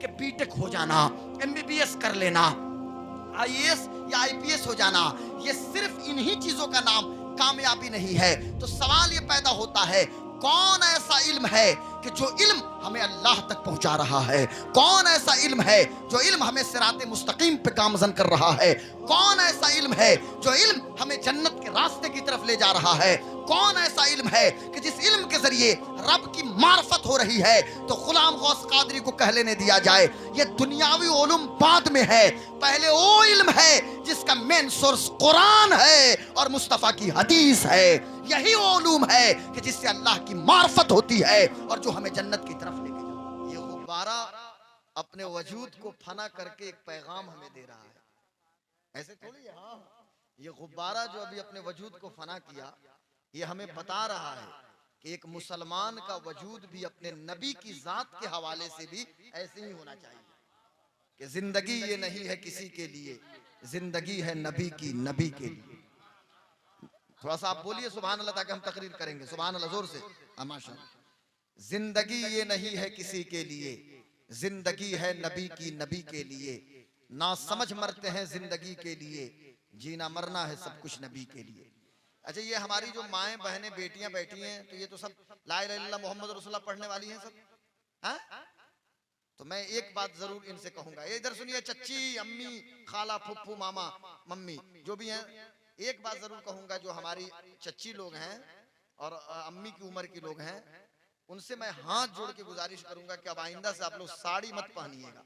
कि बीटेक हो जाना, एमबीबीएस कर लेना, आईएएस या आईपीएस हो जाना, ये सिर्फ इन्हीं चीजों का नाम कामयाबी नहीं है। तो सवाल ये पैदा होता है, कौन ऐसा इल्म है कि जो इल्म हमें अल्लाह तक पहुंचा रहा है? कौन ऐसा इल्म है जो इल्म हमें सिराते मुस्तकीम पे गामजन कर रहा है? कौन ऐसा इल्म है जो इल्म हमें जन्नत के रास्ते की तरफ ले जा रहा है? कौन ऐसा इल्म है कि जिस इल्म के जरिए रब की मार्फत हो रही है? तो गुलाम गौस कादरी को कह लेने दिया जाए, ये दुनियावी उलूम बाद में है, पहले वो इल्म है जिसका मेन सोर्स कुरान है और मुस्तफा की हदीस है। यही वो उलूम है कि जिससे अल्लाह की मार्फत होती है और जो हमें जन्नत की तरफ लेके जाए। ये गुब्बारा अपने वजूद को फना करके एक पैगाम हमें दे रहा है, ऐसे थोड़ी है। हाँ, ये गुब्बारा जो अभी अपने वजूद को फना किया, ये हमें बता रहा है कि एक मुसलमान का वजूद भी अपने नबी की जात के हवाले से भी ऐसे ही होना चाहिए कि जिंदगी ये नहीं है किसी के लिए, जिंदगी है नबी की, नबी के लिए। थोड़ा सा आप बोलिए सुभान अल्लाह ताकि हम तकरीर करेंगे। सुभान अल्लाह जोर से। माशाअल्लाह। जिंदगी ये नहीं है किसी के लिए, जिंदगी है नबी की, नबी के लिए। ना समझ मरते हैं जिंदगी के लिए, जीना मरना है सब कुछ नबी के लिए। अच्छा, ये हमारी जो माएँ बहनें बेटियां बैठी हैं, तो ये तो सब ला इलाहा इल्लल्लाह मोहम्मद रसूलुल्लाह पढ़ने वाली हैं सब, हाँ? तो मैं एक बात जरूर इनसे कहूंगा, ये इधर सुनिए, चच्ची, अम्मी, खाला, फुफ्फू, मामा, मम्मी, जो भी हैं, एक बात जरूर कहूंगा, जो हमारी चच्ची लोग हैं और अम्मी की उम्र के लोग हैं, उनसे मैं हाथ जोड़ के गुजारिश करूंगा कि अब आइंदा से आप लोग साड़ी मत पहनिएगा।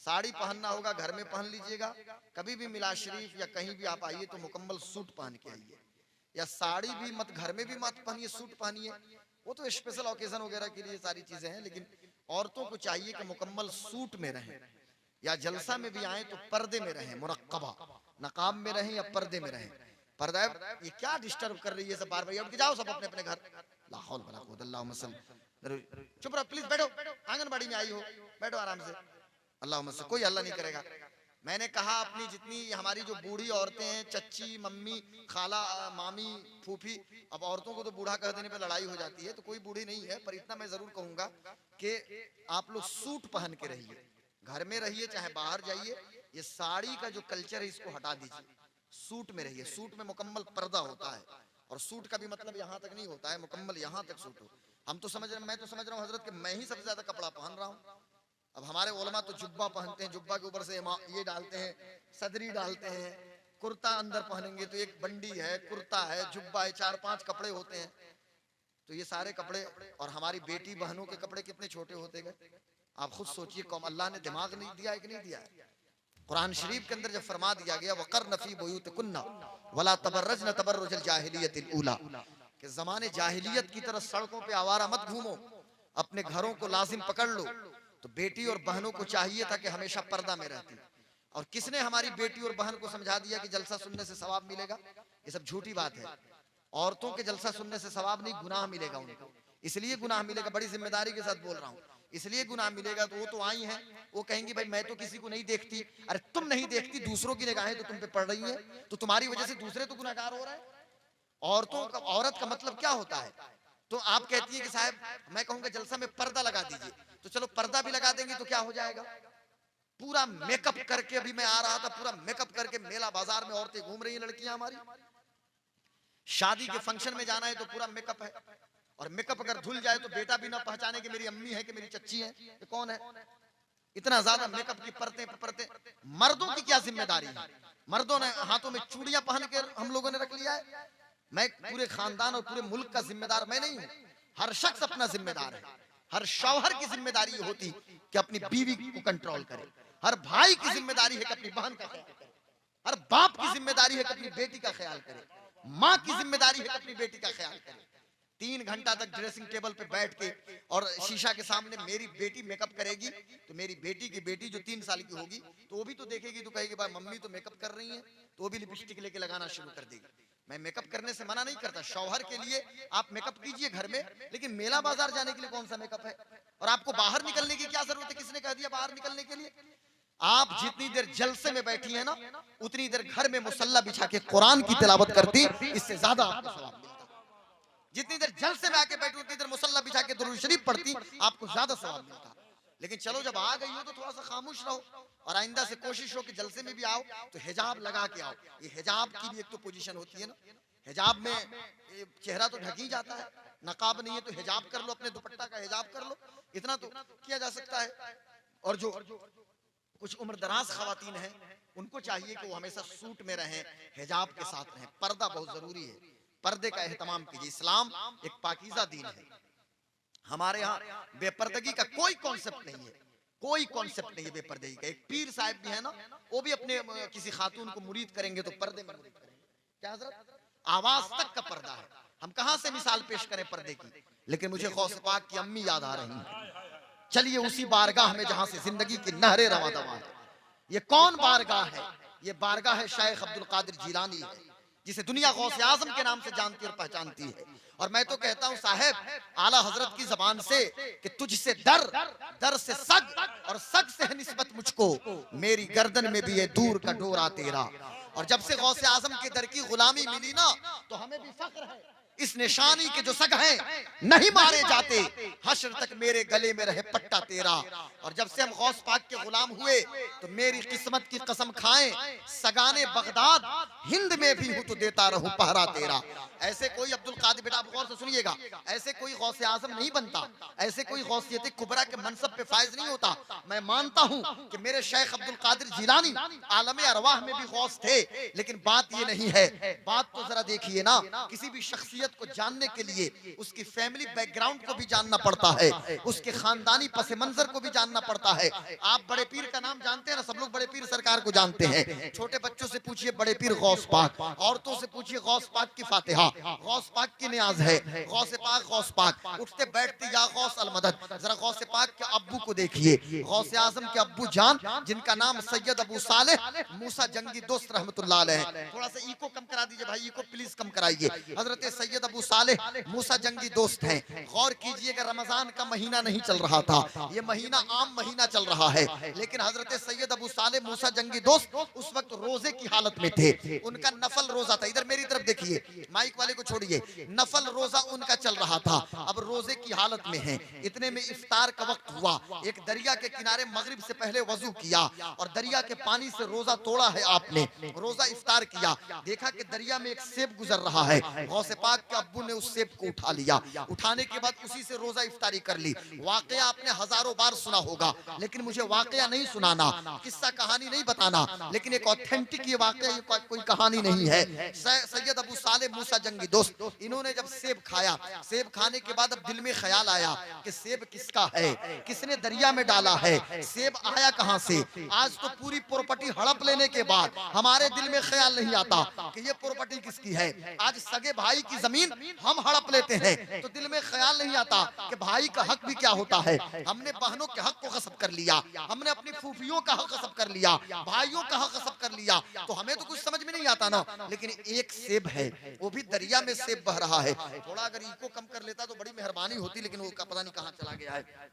साड़ी पहनना होगा घर में पहन लीजिएगा, कभी भी मिलाद शरीफ या कहीं भी आप आइए तो मुकम्मल सूट पहन के आइए, या साड़ी भी मत, घर में भी मत पहनिए, सूट पहनिए। वो तो स्पेशल ओकेजन वगैरह के लिए सारी चीजें हैं, लेकिन औरतों को चाहिए कि मुकम्मल सूट में रहें, या जलसा में भी आए तो पर्दे में रहें, मुरक्कबा नकाब में रहें या पर्दे में रहें। पर्दा ये क्या डिस्टर्ब कर रही है सब बार बार? उठ के जाओ सब अपने अपने घर। ला हौल वला कुव्वता इल्ला बिल्लाह। चुप रहो प्लीज, बैठो, आंगनबाड़ी में आई हो, बैठो आराम से। अल्लाह से कोई हल्ला नहीं करेगा। मैंने कहा अपनी जितनी हमारी जो बूढ़ी औरतें हैं, चच्ची, मम्मी, खाला, मामी, फूफी, अब औरतों को तो बूढ़ा कह देने पे लड़ाई हो जाती है, तो कोई बूढ़ी नहीं है, पर इतना मैं जरूर कहूंगा कि आप लोग सूट पहन के रहिए, घर में रहिए चाहे बाहर जाइए। ये साड़ी का जो कल्चर है इसको हटा दीजिए, सूट में रहिए। सूट में मुकम्मल पर्दा होता है, और सूट का भी मतलब यहाँ तक नहीं होता है, मुकम्मल यहाँ तक सूट हो। हम तो समझ रहे, मैं तो समझ रहा हूँ हजरत कि मैं ही सबसे ज्यादा कपड़ा पहन रहा हूँ। अब हमारे उलमा तो जुब्बा पहनते हैं, जुब्बा के ऊपर से ये डालते हैं, सदरी डालते हैं, कुर्ता अंदर पहनेंगे तो एक बंडी है, कुर्ता है, जुब्बा है, 4-5 कपड़े होते हैं। तो ये सारे कपड़े, और हमारी बेटी बहनों के कपड़े कितने छोटे होते गए। आप खुद सोचिए, कौम अल्लाह ने दिमाग नहीं दिया है कि नहीं दिया है? कुरान शरीफ के अंदर जब फरमा दिया गया वक़र्न फी बुयूतिकुन्ना वला तबर्रजन तबर्रुजल जाहिलियतिल ऊला, कि ज़माने जाहिलियत की तरह सड़कों पे आवारा मत घूमो, अपने घरों को लाजिम पकड़ लो। तो बेटी और बहनों को चाहिए था कि हमेशा पर्दा में रहती। और किसने हमारी बेटी और बहन को समझा दिया कि जलसा सुनने से सवाब मिलेगा? ये सब झूठी बात है। औरतों के जलसा सुनने से सवाब नहीं, गुनाह मिलेगा उनको। इसलिए गुनाह मिलेगा, बड़ी जिम्मेदारी के साथ बोल रहा हूँ, इसलिए गुनाह मिलेगा। तो वो तो आई हैं, वो कहेंगी भाई मैं तो किसी को नहीं देखती। अरे तुम नहीं देखती, दूसरों की निगाहें तो तुम पे पड़ रही हैं, तो तुम्हारी वजह से दूसरे तो गुनाहगार हो रहे हैं। औरतों का, औरत का मतलब क्या होता है? तो आप कहती है कि साहब मैं कहूंगा जलसा में पर्दा लगा दीजिए, तो चलो पर्दा भी लगा देंगे तो क्या हो जाएगा? पूरा मेकअप करके, अभी मैं आ रहा था, पूरा मेकअप करके मेला बाजार में औरतें घूम रही हैं, लड़कियां हमारी। शादी के फंक्शन में जाना है तो पूरा मेकअप है, और मेकअप अगर धुल जाए तो बेटा भी ना पहचाने कि मेरी अम्मी है कि मेरी चच्ची है, ये कौन है। इतना ज्यादा मेकअप की परतें। मर्दों की क्या जिम्मेदारी है? मर्दों ने हाथों में चूड़ियां पहन के हम लोगों ने रख लिया है। मैं पूरे खानदान और पूरे मुल्क का जिम्मेदार मैं नहीं हूं, हर शख्स अपना जिम्मेदार है। हर शौहर की जिम्मेदारी ये होती कि अपनी बीवी को कंट्रोल करे, हर भाई की जिम्मेदारी है कि अपनी बहन का ख्याल करे, हर बाप की जिम्मेदारी है कि अपनी बेटी का ख्याल करे, माँ की जिम्मेदारी है कि अपनी बेटी का ख्याल करे। 3 घंटा तक ड्रेसिंग टेबल पे बैठ के और शीशा के सामने मेरी बेटी मेकअप करेगी, तो मेरी बेटी की बेटी जो 3 साल की होगी तो वो भी तो देखेगी, तो कहेगी भाई मम्मी तो मेकअप कर रही है, तो वो भी लिपस्टिक लेके लगाना शुरू कर देगी। मैं मेकअप करने से मना नहीं करता, शौहर के लिए आप मेकअप कीजिए घर में, लेकिन मेला बाजार जाने के लिए कौन सा मेकअप है? और आपको बाहर निकलने की क्या जरूरत है? किसने कह दिया बाहर निकलने के लिए? आप जितनी देर जलसे में बैठी है ना, उतनी देर घर में मुसल्ला बिछा के कुरान की तिलावत करती, इससे ज्यादा आपको सवाब मिलता। जितनी देर जलसे में आके बैठी, उतनी देर मुसल्ला बिछा के दुरूद शरीफ पढ़ती, आपको ज्यादा सवाब मिलता। लेकिन चलो जब आ गई हो तो थोड़ा सा खामोश रहो, और आइंदा से कोशिश हो कि जलसे में भी आओ तो हिजाब लगा के आओ। ये हिजाब की भी एक तो पोजीशन होती है ना, हिजाब में चेहरा तो ढक ही जाता है, नकाब नहीं है तो हिजाब कर लो, अपने दुपट्टा का हिजाब कर लो, इतना तो किया जा सकता है। और जो कुछ उम्र दराज खवातीन हैं उनको चाहिए कि वो हमेशा सूट में रहें, हिजाब के साथ रहें। पर्दा बहुत जरूरी है, पर्दे का एहतमाम कीजिए। इस्लाम एक पाकीज़ा दीन है। हमारे यहाँ बेपर्दगी का कोई कॉन्सेप्ट नहीं है, कोई कॉन्सेप्ट नहीं है बेपर्दगी का। एक पीर साहब भी है ना, वो भी अपने किसी खातून को मुरीद करेंगे तो पर्दे में मुरीद करेंगे। क्या हजरत, आवाज तक का पर्दा है। हम कहां से मिसाल पेश करें पर्दे की। लेकिन मुझे गौस पाक की अम्मी याद आ रही है। चलिए उसी बारगाह में जहां से जिंदगी की नहरें रवा दवा है। ये कौन बारगाह है? ये बारगाह है शेख अब्दुल कादिर जिलानी है, जिसे दुनिया गौस आजम के नाम से जानती और पहचानती है। और मैं तो कहता हूं साहब, आला हजरत की जबान से कि तुझसे दर, दर से सग, और सग से है निस्बत मुझको, मेरी गर्दन में भी ये दूर का डोरा तेरा। और जब से गौसे आजम के दर की गुलामी मिली ना, तो हमें भी फख्र है इस निशानी के जो सग हैं नहीं मारे जाते, हश्र तक मेरे गले में रहे पट्टा तेरा। और जब से हम गौस पाक के गुलाम हुए तो मेरी किस्मत की कसम खाएं, सगाने बगदाद हिंद में भी हूं तो देता रहूं पहरा तेरा। ऐसे कोई अब्दुल कादिर, बेटा आप गौर से सुनिएगा, ऐसे कोई गौसे आजम नहीं बनता, ऐसे कोई गौसियत कुबरा के मनसब पे फायज नहीं होता। मैं मानता हूं कि मेरे शेख अब्दुल कादिर जिलानी आलम अरवाह में भी गौस थे, लेकिन बात ये नहीं है। बात तो जरा देखिए ना, किसी भी शख्सियत को जानने के लिए उसकी फैमिली बैकग्राउंड को भी जानना पड़ता है, उसके खानदानी पस मंजर को भी जानना पड़ता है। आप बड़े पीर का नाम जानते हैं ना, सब लोग बड़े पीर सरकार को जानते हैं। छोटे बच्चों से पूछिए बड़े पीर गौस पाक, औरतों से पूछिए गौस पाक की फातिहा, गौस पाक की नियाज है, गौस पाक, गौस पाक, उठते बैठते या गौस अल मदद। जरा गौस पाक के अब्बू को देखिए, गौस आजम के अब्बू जान जिनका नाम सैयद अबू सालेह मूसा जंगी दोस्त रहमतुल्लाह अलैह। थोड़ा सा इको कम करा दीजिए भाई, इको प्लीज कम कराइए। हजरत सैयद अबू सालेह मूसा जंगी दोस्त हैं। गौर कीजिएगा, रमजान का महीना नहीं चल रहा था, ये महीना आम महीना चल रहा है, लेकिन हजरत सैयद अबू सालेह मूसा जंगी दोस्त उस वक्त रोजे की हालत में थे। उनका नफल रोजा था, इधर मेरी तरफ देखिए, माइक वाले को छोड़िए, नफल रोजा उनका चल रहा था। अब रोजे की हालत में है, इतने में इफ्तार का वक्त हुआ। एक दरिया के किनारे मगरिब से पहले वजू किया और दरिया के पानी से रोजा तोड़ा है आपने, रोजा इफ्तार किया। देखा कि दरिया में एक सेब गुजर रहा है, गौसे पाक के अब्बू ने उस सेब को उठा लिया। उठाने के बाद उसी से रोजा इफ्तारी कर ली। वाकया आपने हजारों बार सुना होगा, लेकिन मुझे वाकया नहीं सुनाना, किस्सा कहानी नहीं बताना, लेकिन एक ऑथेंटिक ये वाकया, ये कोई कहानी नहीं है। सैयद अबू सालेह मूसा जंगी दोस्त, इन्होंने जब सेब खाया, सेब खाने के बाद अब दिल में ख्याल आया कि सेब किसका है, किसने दरिया में डाला है, सेब आया कहां से। आज तो पूरी प्रॉपर्टी हड़प लेने के बाद हमारे दिल में ख्याल नहीं आता कि ये प्रॉपर्टी किसकी है। आज सगे भाई की जमीन हम हड़प लेते हैं तो दिल में ख्याल नहीं आता कि भाई का हक भी क्या होता है। हमने बहनों के हक को गस्ब कर लिया, हमने अपनी फूफियों का हक गस्ब कर लिया, भाइयों का हक गस्ब कर लिया, तो हमें तो कुछ समझ में नहीं आता ना। लेकिन एक सेब है, वो भी दरिया में सेब बह रहा है। थोड़ा अगर इको कम कर लेता तो बड़ी मेहरबानी होती, लेकिन वो पता नहीं कहां चला गया है।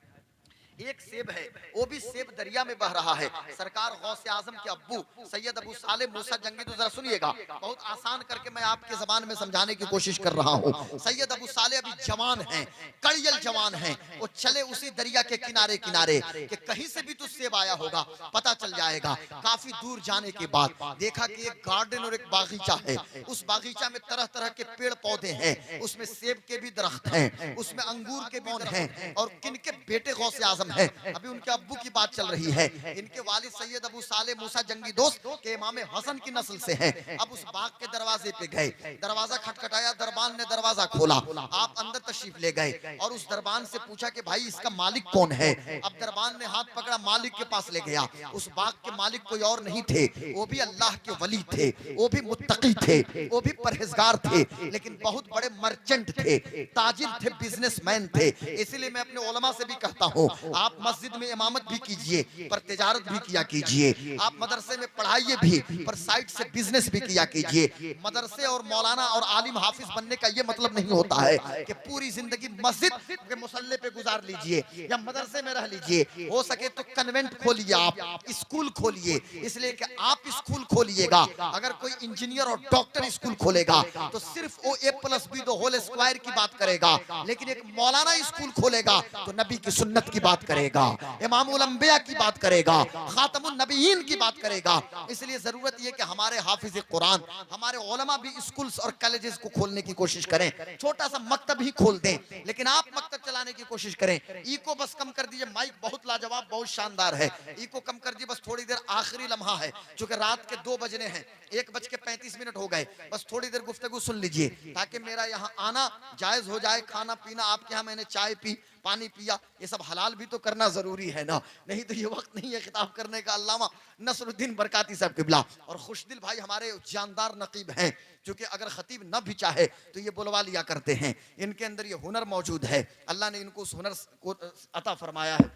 एक सेब है, वो भी सेब दरिया में बह रहा है। सरकार गौसे आजम के अब्बू सैयद अबू सालेह मूसा जंगी, तो जरा सुनिएगा, बहुत आसान करके मैं आपके जबान में समझाने की कोशिश कर रहा हूँ। सैयद अबू सालेह अभी जवान हैं, कड़ियल जवान हैं, वो चले उसी दरिया के किनारे किनारे कि कहीं से भी तो सेब आया होगा, पता चल जाएगा। काफी दूर जाने के बाद देखा कि एक गार्डन और एक बागीचा है, उस बागीचा में तरह तरह के पेड़ पौधे हैं, उसमें सेब के भी दरख्त हैं, उसमें अंगूर के पौधे हैं, और किनके बेटे गौसे आजम है। अभी उनके अब्बू की बात चल रही है। इनके वालिद सैयद अबू सालेह मूसा जंगी दोस्त के इमाम हसन की नस्ल से हैं। अब उस बाग के दरवाजे पे गए, दरवाजा खटखटाया, दरबान ने दरवाजा खोला, आप अंदर तशरीफ ले गए और उस दरबान से पूछा कि भाई इसका मालिक कौन है। अब दरबान ने हाथ पकड़ा, मालिक के पास ले गया। उस बाग के मालिक कोई और नहीं थे, वो भी अल्लाह के वली थे, वो भी मुत्तकी थे, वो भी परहेजगार थे, लेकिन बहुत बड़े मर्चेंट थे, ताजिर थे, बिजनेसमैन थे। इसलिए मैं अपने उलमा से भी कहता हूँ, आप मस्जिद में इमामत भी कीजिए पर तिजारत भी किया कीजिए, आप मदरसे में पढ़ाइए भी पर साइड से बिजनेस भी किया कीजिए। मदरसे और मौलाना और आलिम हाफिज बनने का ये मतलब नहीं होता है कि पूरी जिंदगी मस्जिद के मुसल्ले पे गुजार लीजिए या मदरसे में रह लीजिए। हो सके तो कन्वेंट खोलिए, आप स्कूल खोलिए, इसलिए कि आप स्कूल खोलिएगा, अगर कोई इंजीनियर और डॉक्टर स्कूल खोलेगा तो सिर्फ वो A+B² की बात करेगा, लेकिन एक मौलाना स्कूल खोलेगा तो नबी की सुन्नत की बात बात करेगा, इमामुल अंबिया की बात करेगा, खातमुन नबीयीन की बात करेगा। इसलिए जरूरत यह कि हमारे हाफिज कुरान, हमारे उलमा भी स्कूल्स और कॉलेजेस को खोलने की कोशिश करें, छोटा सा मकतब ही खोल दें, लेकिन आप मकतब चलाने की कोशिश करें। इको बस कम कर दीजिए, माइक बहुत लाजवाब, बहुत शानदार है, इको कम कर दीजिए, बस थोड़ी देर, आखिरी लम्हा है, क्योंकि रात के 2 बजने हैं, 1:35 हो गए, बस थोड़ी देर गुफ्तगू सुन लीजिए ताकि मेरा यहाँ आना जायज हो जाए। खाना पीना आपके यहाँ मैंने चाय पी, पानी पिया, ये सब हलाल भी तो करना जरूरी है ना, नहीं तो ये वक्त नहीं है खिताब करने का। अल्लामा नसरुद्दीन बरकाती साहब किबला और खुशदिल भाई हमारे जानदार नकीब हैं, क्योंकि अगर खतीब न भी चाहे तो ये बुलवा लिया करते हैं, इनके अंदर ये हुनर मौजूद है, अल्लाह ने इनको उस हुनर को अता फरमाया है।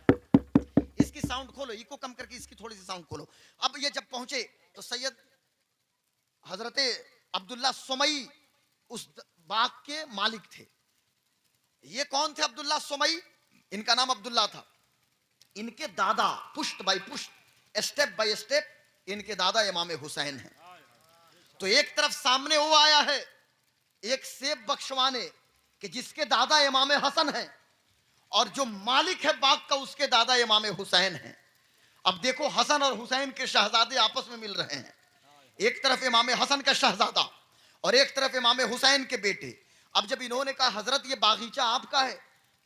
इसकी साउंड खोलो, इको कम करके इसकी थोड़ी सी साउंड खोलो। अब ये जब पहुंचे तो सैयद हजरत अब्दुल्ला सुमई उस बाग के मालिक थे। ये कौन थे अब्दुल्ला सुमई? इनका नाम अब्दुल्ला था। इनके दादा पुश्त बाय पुश्त, स्टेप बाय स्टेप, इनके दादा इमाम हुसैन हैं। तो एक तरफ सामने वो आया है एक सेब बख्शवाने कि जिसके दादा इमाम हसन हैं, और जो मालिक है बाग का उसके दादा इमाम हुसैन हैं। अब देखो हसन और हुसैन के शहजादे आपस में मिल रहे हैं, एक तरफ इमाम हसन का शहजादा और एक तरफ इमाम हुसैन के बेटे। अब जब इन्होंने कहा हजरत ये बागीचा आपका है,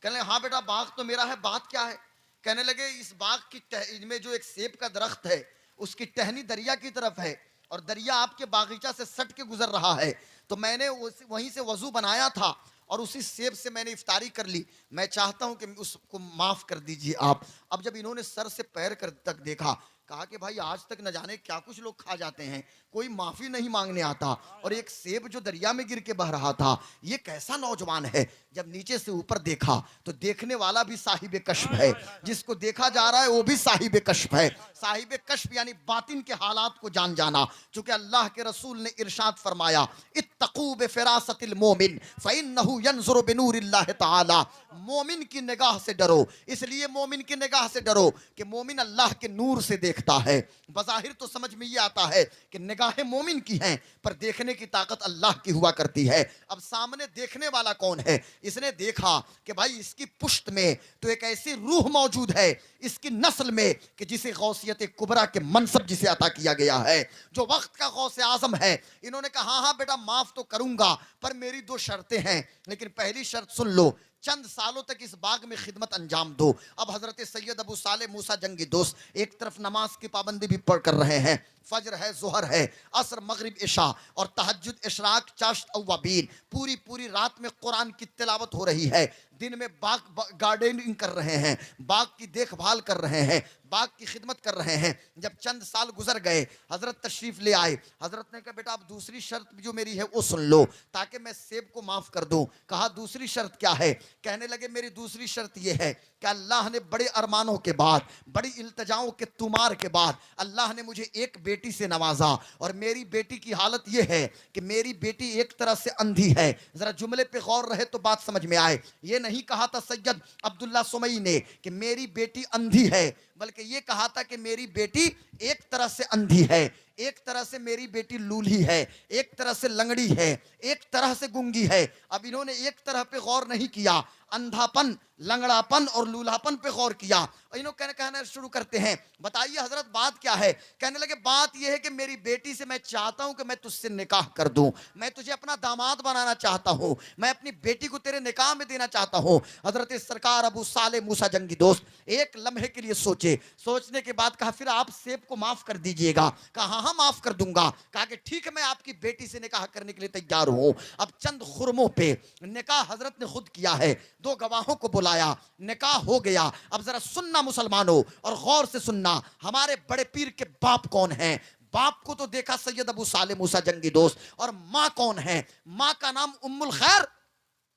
कहने हाँ बेटा बाग तो मेरा है, बात क्या है? कहने लगे इस बाग की में जो एक सेब का दरख्त है उसकी टहनी दरिया की तरफ है और दरिया आपके बागीचा से सट के गुजर रहा है, तो मैंने वहीं से वजू बनाया था और उसी सेब से मैंने इफ्तारी कर ली, मैं चाहता हूं कि उसको माफ कर दीजिए आप। अब जब इन्होंने सर से पैर तक देखा, कहा कि भाई आज तक न जाने क्या कुछ लोग खा जाते हैं, कोई माफी नहीं मांगने आता, और एक सेब जो दरिया में गिर के बह रहा था, ये कैसा नौजवान है। जब नीचे से ऊपर देखा तो देखने वाला भी साहिब कश्फ है, जिसको देखा जा रहा है वो भी साहिब कश्फ है। साहिब कश्फ यानी बातिन के हालात को जान जाना, चूंकि अल्लाह के रसूल ने इरशाद फरमाया इत्तकू बिफिरासतिल मोमिन फइन्नहु यंजुरु बिनूरिल्लाह तआला, मोमिन की निगाह से डरो, इसलिए मोमिन की निगाह से डरो कि मोमिन अल्लाह के नूर से देखता है। बज़ाहिर तो समझ में ये आता है कि निगाहें मोमिन की हैं, पर देखने की ताकत अल्लाह की हुआ करती है। अब सामने देखने वाला कौन है? इसने देखा कि भाई इसकी पुश्त में तो एक ऐसी रूह मौजूद है, इसकी नस्ल में, कि जिसे गौसियत कुबरा के मनसब जिसे अता किया गया है, जो वक्त का गौसे आजम है। इन्होंने कहा हाँ बेटा माफ तो करूंगा, पर मेरी 2 शर्तें हैं, लेकिन पहली शर्त सुन लो, चंद सालों तक इस बाग में खिदमत अंजाम दो। अब हजरत सैयद अबू साले मूसा जंगी दोस्त एक तरफ नमाज की पाबंदी भी पढ़ कर रहे हैं, फजर है, जोहर है, असर, मगरिब, इशा और तहज्जुद, इशराक, चाश्त, अव्वाबीन, पूरी रात में कुरान की तिलावत हो रही है, दिन में बाग गार्डनिंग कर रहे हैं, बाग की देखभाल कर रहे हैं, बाग की खिदमत कर रहे हैं। जब चंद साल गुजर गए, हजरत तशरीफ ले आए। हजरत ने कहा बेटा अब दूसरी शर्त जो मेरी है वो सुन लो, ताकि मैं सेब को माफ कर दूं। कहा दूसरी शर्त क्या है? कहने लगे मेरी दूसरी शर्त ये है कि अल्लाह ने बड़े अरमानों के बाद, बड़ी इल्तजाओं के तुमार के बाद अल्लाह ने मुझे एक बेटी से नवाजा, और मेरी बेटी की हालत ये है कि मेरी बेटी एक तरह से अंधी है। जरा जुमले पे गौर रहे तो बात समझ में आए। ये नहीं कहा था सैयद अब्दुल्ला सुमई ने कि मेरी बेटी अंधी है, बल्कि ये कहा था कि मेरी बेटी एक तरह से अंधी है, एक तरह से मेरी बेटी लूली है, एक तरह से लंगड़ी है, एक तरह से गूंगी है। अब इन्होंने एक तरह पे गौर नहीं किया, अंधापन, लंगड़ापन और लूलापन पे गौर किया। इन्होंने कहना शुरू करते हैं बताइए हजरत बात क्या है? कहने लगे बात यह है कि मेरी बेटी से मैं चाहता हूं कि मैं तुझसे निकाह कर दूं, मैं तुझे अपना दामाद बनाना चाहता हूं, मैं अपनी बेटी को तेरे निकाह में देना चाहता हूं। हजरत सरकार अबू साले मूसा जंगी दोस्त एक लम्हे के लिए सोचे, सोचने के बाद कहा फिर आप सेब को माफ कर दीजिएगा। कहा हाँ माफ कर दूंगा। कहा कि ठीक है मैं आपकी बेटी से निकाह करने के लिए तैयार हूं। अब चंद खुरमों पे निकाह हजरत ने खुद किया है, 2 गवाहों को बुलाया, निकाह हो गया। अब जरा सुनना मुसलमानों और गौर से सुनना, हमारे बड़े पीर के बाप कौन हैं? बाप को तो देखा सैयद अबू साले मूसा जंगी दोस्त, और माँ कौन है? माँ का नाम उम्मुल खैर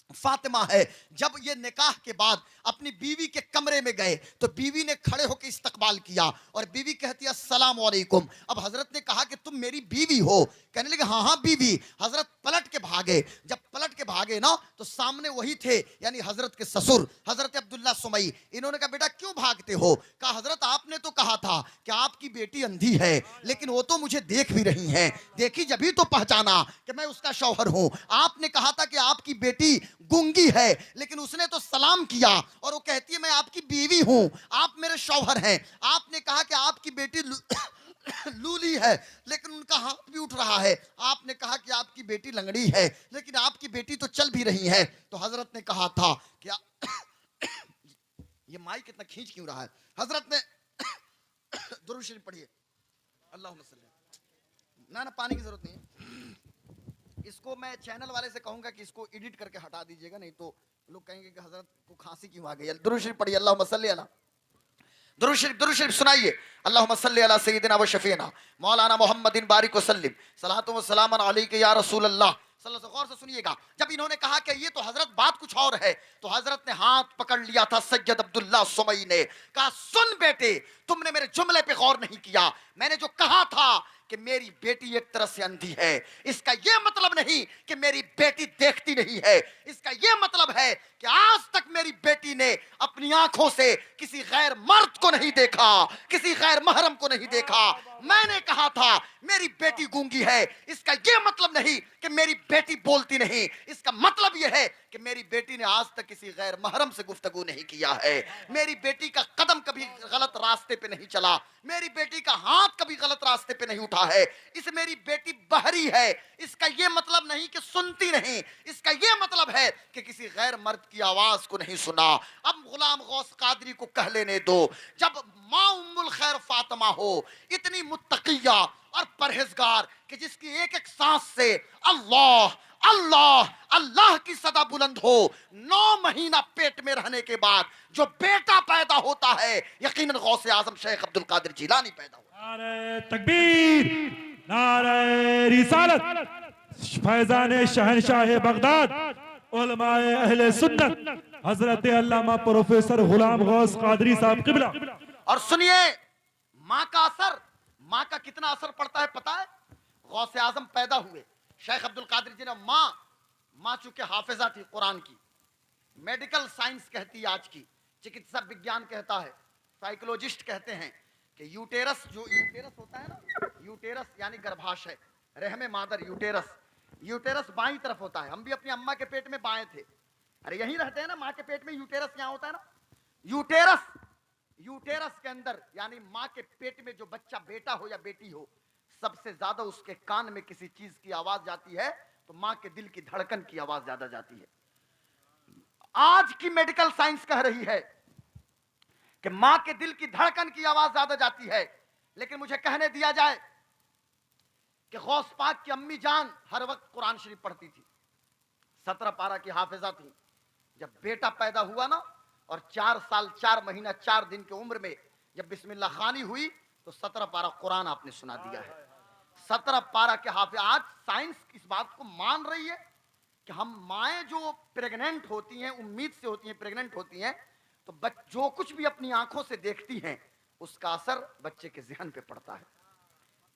फातिमा है। जब ये निकाह के बाद अपनी बीवी के कमरे में गए तो बीवी ने खड़े होकर इस्तकबाल किया और बीवी कहती है अस्सलाम वालेकुम। अब हजरत ने कहा कि तुम मेरी बीवी हो, कहने लगे हाँ हाँ बीवी। हजरत पलट के भागे। जब पलट के भागे ना तो सामने वही थे, यानी हजरत के ससुर हजरत अब्दुल्ला सुमई। इन्होंने कहा बेटा क्यों भागते हो? कहा हजरत आपने तो कहा था कि आपकी बेटी अंधी है, लेकिन वो तो मुझे देख भी रही है, देखी जभी तो पहचाना कि मैं उसका शौहर हूं। आपने कहा था कि आपकी बेटी गूंगी है, लेकिन उसने तो सलाम किया और वो कहती है मैं आपकी बीवी हूं, आप मेरे शौहर हैं। आपने कहा कि आपकी बेटी लूली है, लेकिन उनका हाथ भी उठ रहा है। आपने कहा कि आपकी बेटी लंगड़ी है, लेकिन आपकी बेटी तो चल भी रही है। तो हजरत ने कहा था कि ये माइक कितना खींच क्यों रहा है? हजरत ने दुरूद शरीफ पढ़िए, अल्लाहुम्मा सल्ली। ना पानी की जरूरत नहीं है। इसको मैं चैनल वाले से कहूंगा कि इसको एडिट करके हटा दीजिएगा, नहीं तो लोग कहेंगे कि हजरत को खांसी क्यों आ गई। दुरूद शरीफ पढ़िए, अल्लाहुम्मा सल्ली अला। दुरूद शरीफ सुनाइए, अल्लाहुम्मा सल्ली अला सय्यिदिना व शफीना मौलाना मुहम्मदिन बारिक वसल्लिम सलातु व सलामन अलैका या रसूल अल्लाह। गौर से सुनिएगा, जब इन्होंने कहा कि ये तो हजरत बात कुछ और है, तो हजरत ने हाथ पकड़ लिया था सैयद अब्दुल्ला सुमई ने। कहा सुन बेटे, तुमने मेरे जुमले पे गौर नहीं किया। मैंने जो कहा था कि मेरी बेटी एक तरह से अंधी है, इसका यह मतलब नहीं कि मेरी बेटी देखती नहीं है। इसका यह मतलब है कि आज तक मेरी बेटी ने अपनी आंखों से किसी गैर मर्द को नहीं देखा, किसी गैर महरम को नहीं देखा। मैंने कहा था मेरी बेटी गूंगी है, इसका यह मतलब नहीं कि मेरी बेटी बोलती नहीं। इसका मतलब यह है कि मेरी बेटी ने आज तक किसी गैर महरम से गुफ्तगू नहीं किया है। मेरी बेटी का कदम कभी गलत रास्ते पे नहीं चला, मेरी बेटी का हाथ कभी गलत रास्ते पे नहीं उठा है। इस मेरी बेटी बहरी है, इसका यह मतलब नहीं कि सुनती नहीं। इसका यह मतलब है कि किसी गैर मर्द की आवाज को नहीं सुना। अब गुलाम गौस कादरी को कह लेने दो, जब मां उम्मुल खैर फातिमा हो, इतनी मुत्तकिया और परहेजगार कि जिसकी एक एक सांस से अल्लाह अल्लाह अल्लाह की सदा बुलंद हो, 9 महीना पेट में रहने के बाद जो बेटा पैदा होता है, यकीनन गौसे आजम शेख अब्दुल कादिर जिलानी पैदा हुआ। नारे तकबीर, नारे रिसालत, फैजान शहनशाह बगदाद, उलमाए अहले सुन्नत हजरत अल्लामा प्रोफेसर गुलाम गौस कादरी साहब किबला। और सुनिए, माँ का असर, माँ का कितना असर पड़ता है पता है? गौसे आजम पैदा हुए, शेख अब्दुल कादिर जी ने माँ चूंकि हाफिजा थी कुरान की, मेडिकल साइंस कहती है आज की, चिकित्सा विज्ञान कहता है, साइकोलॉजिस्ट कहते हैं कि यूटेरस, जो यूटेरस होता है ना, यूटेरस यानी गर्भाशय, रहमे मादर, यूटेरस बाईं तरफ होता है। हम भी अपनी अम्मा के पेट में बाएं थे, अरे यहीं रहते हैं ना, माँ के पेट में यूटेरस यहाँ होता है ना। यूटेरस के अंदर यानी माँ के पेट में जो बच्चा बेटा हो या बेटी हो, सबसे ज्यादा उसके कान में किसी चीज की आवाज जाती है तो माँ के दिल की धड़कन की आवाज ज्यादा जाती है। आज की मेडिकल साइंस कह रही है कि माँ के दिल की धड़कन की आवाज ज्यादा जाती है। लेकिन मुझे कहने दिया जाए कि गौस पाक की अम्मी जान हर वक्त कुरान शरीफ पढ़ती थी, 17 पारा की हाफिजा थी। जब बेटा पैदा हुआ ना और 4 साल 4 महीना 4 दिन की उम्र में जब बिस्मिल्लाह खानी हुई तो 17 पारा कुरान आपने सुना दिया है। 17 पारा के हाफिज। आज साइंस इस बात को मान रही है कि हम माएँ जो प्रेग्नेंट होती हैं, उम्मीद से होती हैं, प्रेग्नेंट होती हैं, तो जो कुछ भी अपनी आंखों से देखती हैं उसका असर बच्चे के ज़हन पे पड़ता है,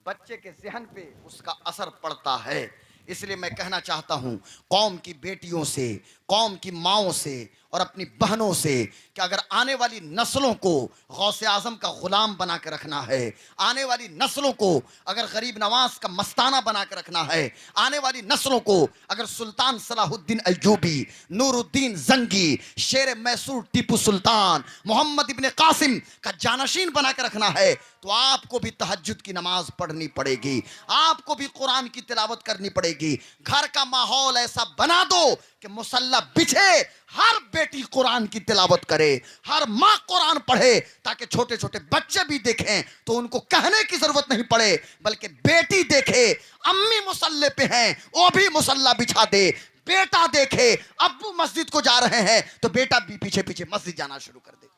बच्चे के ज़हन पे उसका असर पड़ता है। इसलिए मैं कहना चाहता हूं कौम की बेटियों से, कौम की माओं से और अपनी बहनों से कि अगर आने वाली नस्लों को गौसे आजम का गुलाम बना के रखना है, आने वाली नस्लों को अगर गरीब नवाज का मस्ताना बना के रखना है, आने वाली नस्लों को अगर सुल्तान सलाहुद्दीन अय्यूबी, नूरुद्दीन जंगी, शेर मैसूर टीपू सुल्तान, मोहम्मद इब्ने कासिम का जानशीन बना के रखना है, तो आपको भी तहज्जुद की नमाज पढ़नी पड़ेगी, आपको भी कुरान की तिलावत करनी पड़ेगी। घर का माहौल ऐसा बना दो कि मुसल्ला बिछे, हर बेटी कुरान की तिलावत करे, हर माँ कुरान पढ़े, ताकि छोटे छोटे बच्चे भी देखें तो उनको कहने की जरूरत नहीं पड़े, बल्कि बेटी देखे अम्मी मुसल्ले पे हैं, वो भी मुसल्ला बिछा दे। बेटा देखे अब्बू मस्जिद को जा रहे हैं तो बेटा भी पीछे पीछे मस्जिद जाना शुरू कर दे।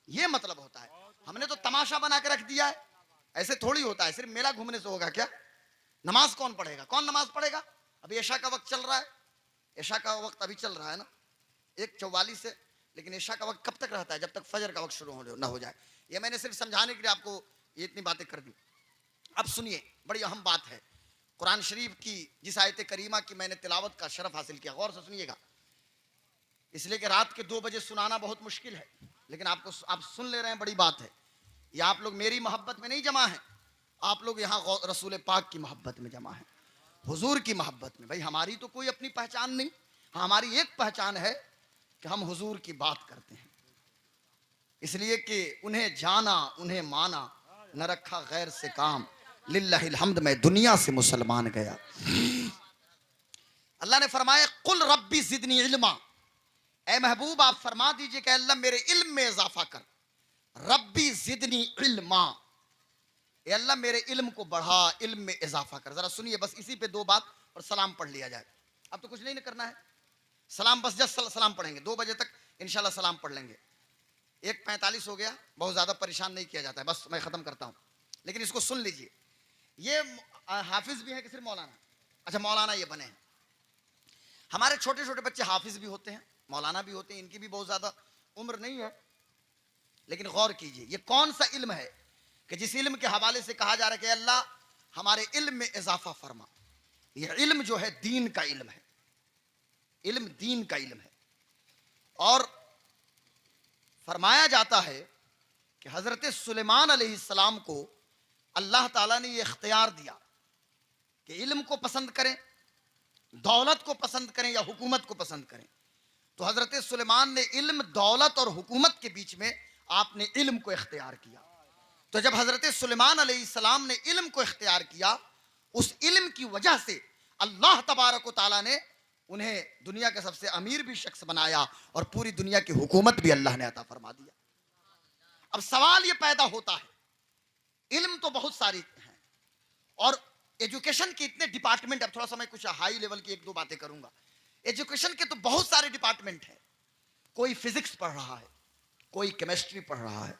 ये मतलब होता है। हमने तो तमाशा बना के रख दिया है, ऐसे थोड़ी होता है। सिर्फ मेला घूमने से होगा क्या? नमाज कौन पढ़ेगा? कौन नमाज पढ़ेगा? अभी ऐशा का वक्त चल रहा है, ऐशा का वक्त अभी चल रहा है ना 1:44 से, लेकिन ऐशा का वक्त कब तक रहता है? जब तक फजर का वक्त शुरू ना हो जाए। ये मैंने सिर्फ समझाने के लिए आपको ये इतनी बातें कर दी। अब सुनिए, बड़ी अहम बात है। कुरान शरीफ की जिस आयत करीमा की मैंने तिलावत का शरफ हासिल किया, गौर से सुनिएगा, इसलिए कि रात के 2 बजे सुनाना बहुत मुश्किल है, लेकिन आप सुन ले रहे हैं, बड़ी बात है। ये आप लोग मेरी मोहब्बत में नहीं जमा है, आप लोग यहाँ रसूल पाक की मोहब्बत में जमा है, हुजूर की मोहब्बत में। भाई हमारी तो कोई अपनी पहचान नहीं, हमारी एक पहचान है कि हम हुजूर की बात करते हैं, इसलिए कि उन्हें जाना उन्हें माना, न रखा गैर से काम, लिल्लाहिल हम्द, मैं दुनिया से मुसलमान गया। अल्लाह ने फरमाया कुल रब्बी जिदनी इल्मा, ए महबूब आप फरमा दीजिए कि अल्लाह मेरे इल्म में इजाफा कर। रब्बी जिदनी इल्मा, ए अल्लाह मेरे इल्म को बढ़ा, इल्म में इजाफा कर। जरा सुनिए, बस इसी पे 2 बात और सलाम पढ़ लिया जाए। अब तो कुछ नहीं करना है, सलाम बस जस्ट सलाम पढ़ेंगे, 2 बजे तक इंशाल्लाह सलाम पढ़ लेंगे। 1:45 हो गया, बहुत ज्यादा परेशान नहीं किया जाता है, बस मैं खत्म करता हूं, लेकिन इसको सुन लीजिए। ये हाफिज भी है कि सिर्फ मौलाना? अच्छा मौलाना ये बने हैं। हमारे छोटे छोटे बच्चे हाफिज भी होते हैं, मौलाना भी होते हैं, इनकी भी बहुत ज्यादा उम्र नहीं है, लेकिन गौर कीजिए ये कौन सा इल्म है कि जिस इल्म के हवाले से कहा जा रहा है कि अल्लाह हमारे इल्म में इजाफा फरमा। ये इल्म जो है दीन का इल्म है, इल्म दीन का इल्म है। और फरमाया जाता है कि हजरत सुलेमान अलैहिस्सलाम को अल्लाह ताला ने ये इख्तियार दिया कि इल्म को पसंद करें, दौलत को पसंद करें या हुकूमत को पसंद करें। तो हजरत सुलेमान ने इल्म, दौलत और हुकूमत के बीच में आपने इल्म को इख्तियार किया। तो जब हजरत सुलेमान अलैहिस्सलाम ने इल्म को इख्तियार किया, उस इल्म की वजह से अल्लाह तबारक व तआला ने उन्हें दुनिया के सबसे अमीर भी शख्स बनाया और पूरी दुनिया की हुकूमत भी अल्लाह ने अता फरमा दिया। अब सवाल यह पैदा होता है, इल्म तो बहुत सारी हैं और एजुकेशन के इतने डिपार्टमेंट, अब थोड़ा सा मैं कुछ हाई लेवल की 1-2 बातें करूंगा। एजुकेशन के तो बहुत सारे डिपार्टमेंट हैं, कोई फिजिक्स पढ़ रहा है, कोई केमिस्ट्री पढ़ रहा है,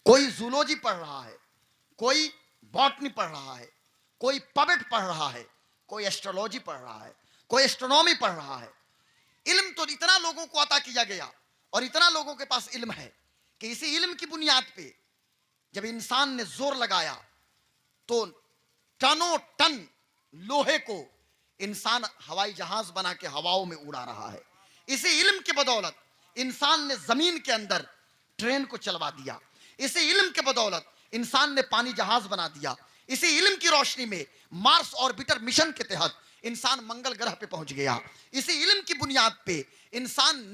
कोई जूलॉजी पढ़ रहा है, कोई बॉटनी पढ़ रहा है, कोई पबेट पढ़ रहा है, कोई एस्ट्रोलॉजी पढ़ रहा है, कोई एस्ट्रोनॉमी पढ़ रहा है। इल्म तो इतना लोगों को अता किया गया और इतना लोगों के पास इल्म है कि इसी इल्म की बुनियाद पे जब इंसान ने जोर लगाया तो टनों टन लोहे को इंसान हवाई जहाज बना के हवाओं में उड़ा रहा है। इसी इल्म की बदौलत इंसान ने जमीन के अंदर ट्रेन को चलवा दिया। इसी इल्म के बदौलत इंसान ने पानी जहाज बना दिया। इसी इल्म की रोशनी में मार्स ऑर्बिटर मिशन के तहत इंसान मंगल ग्रह पे पहुंच गया। इसी इल्म की बुनियाद पे इंसान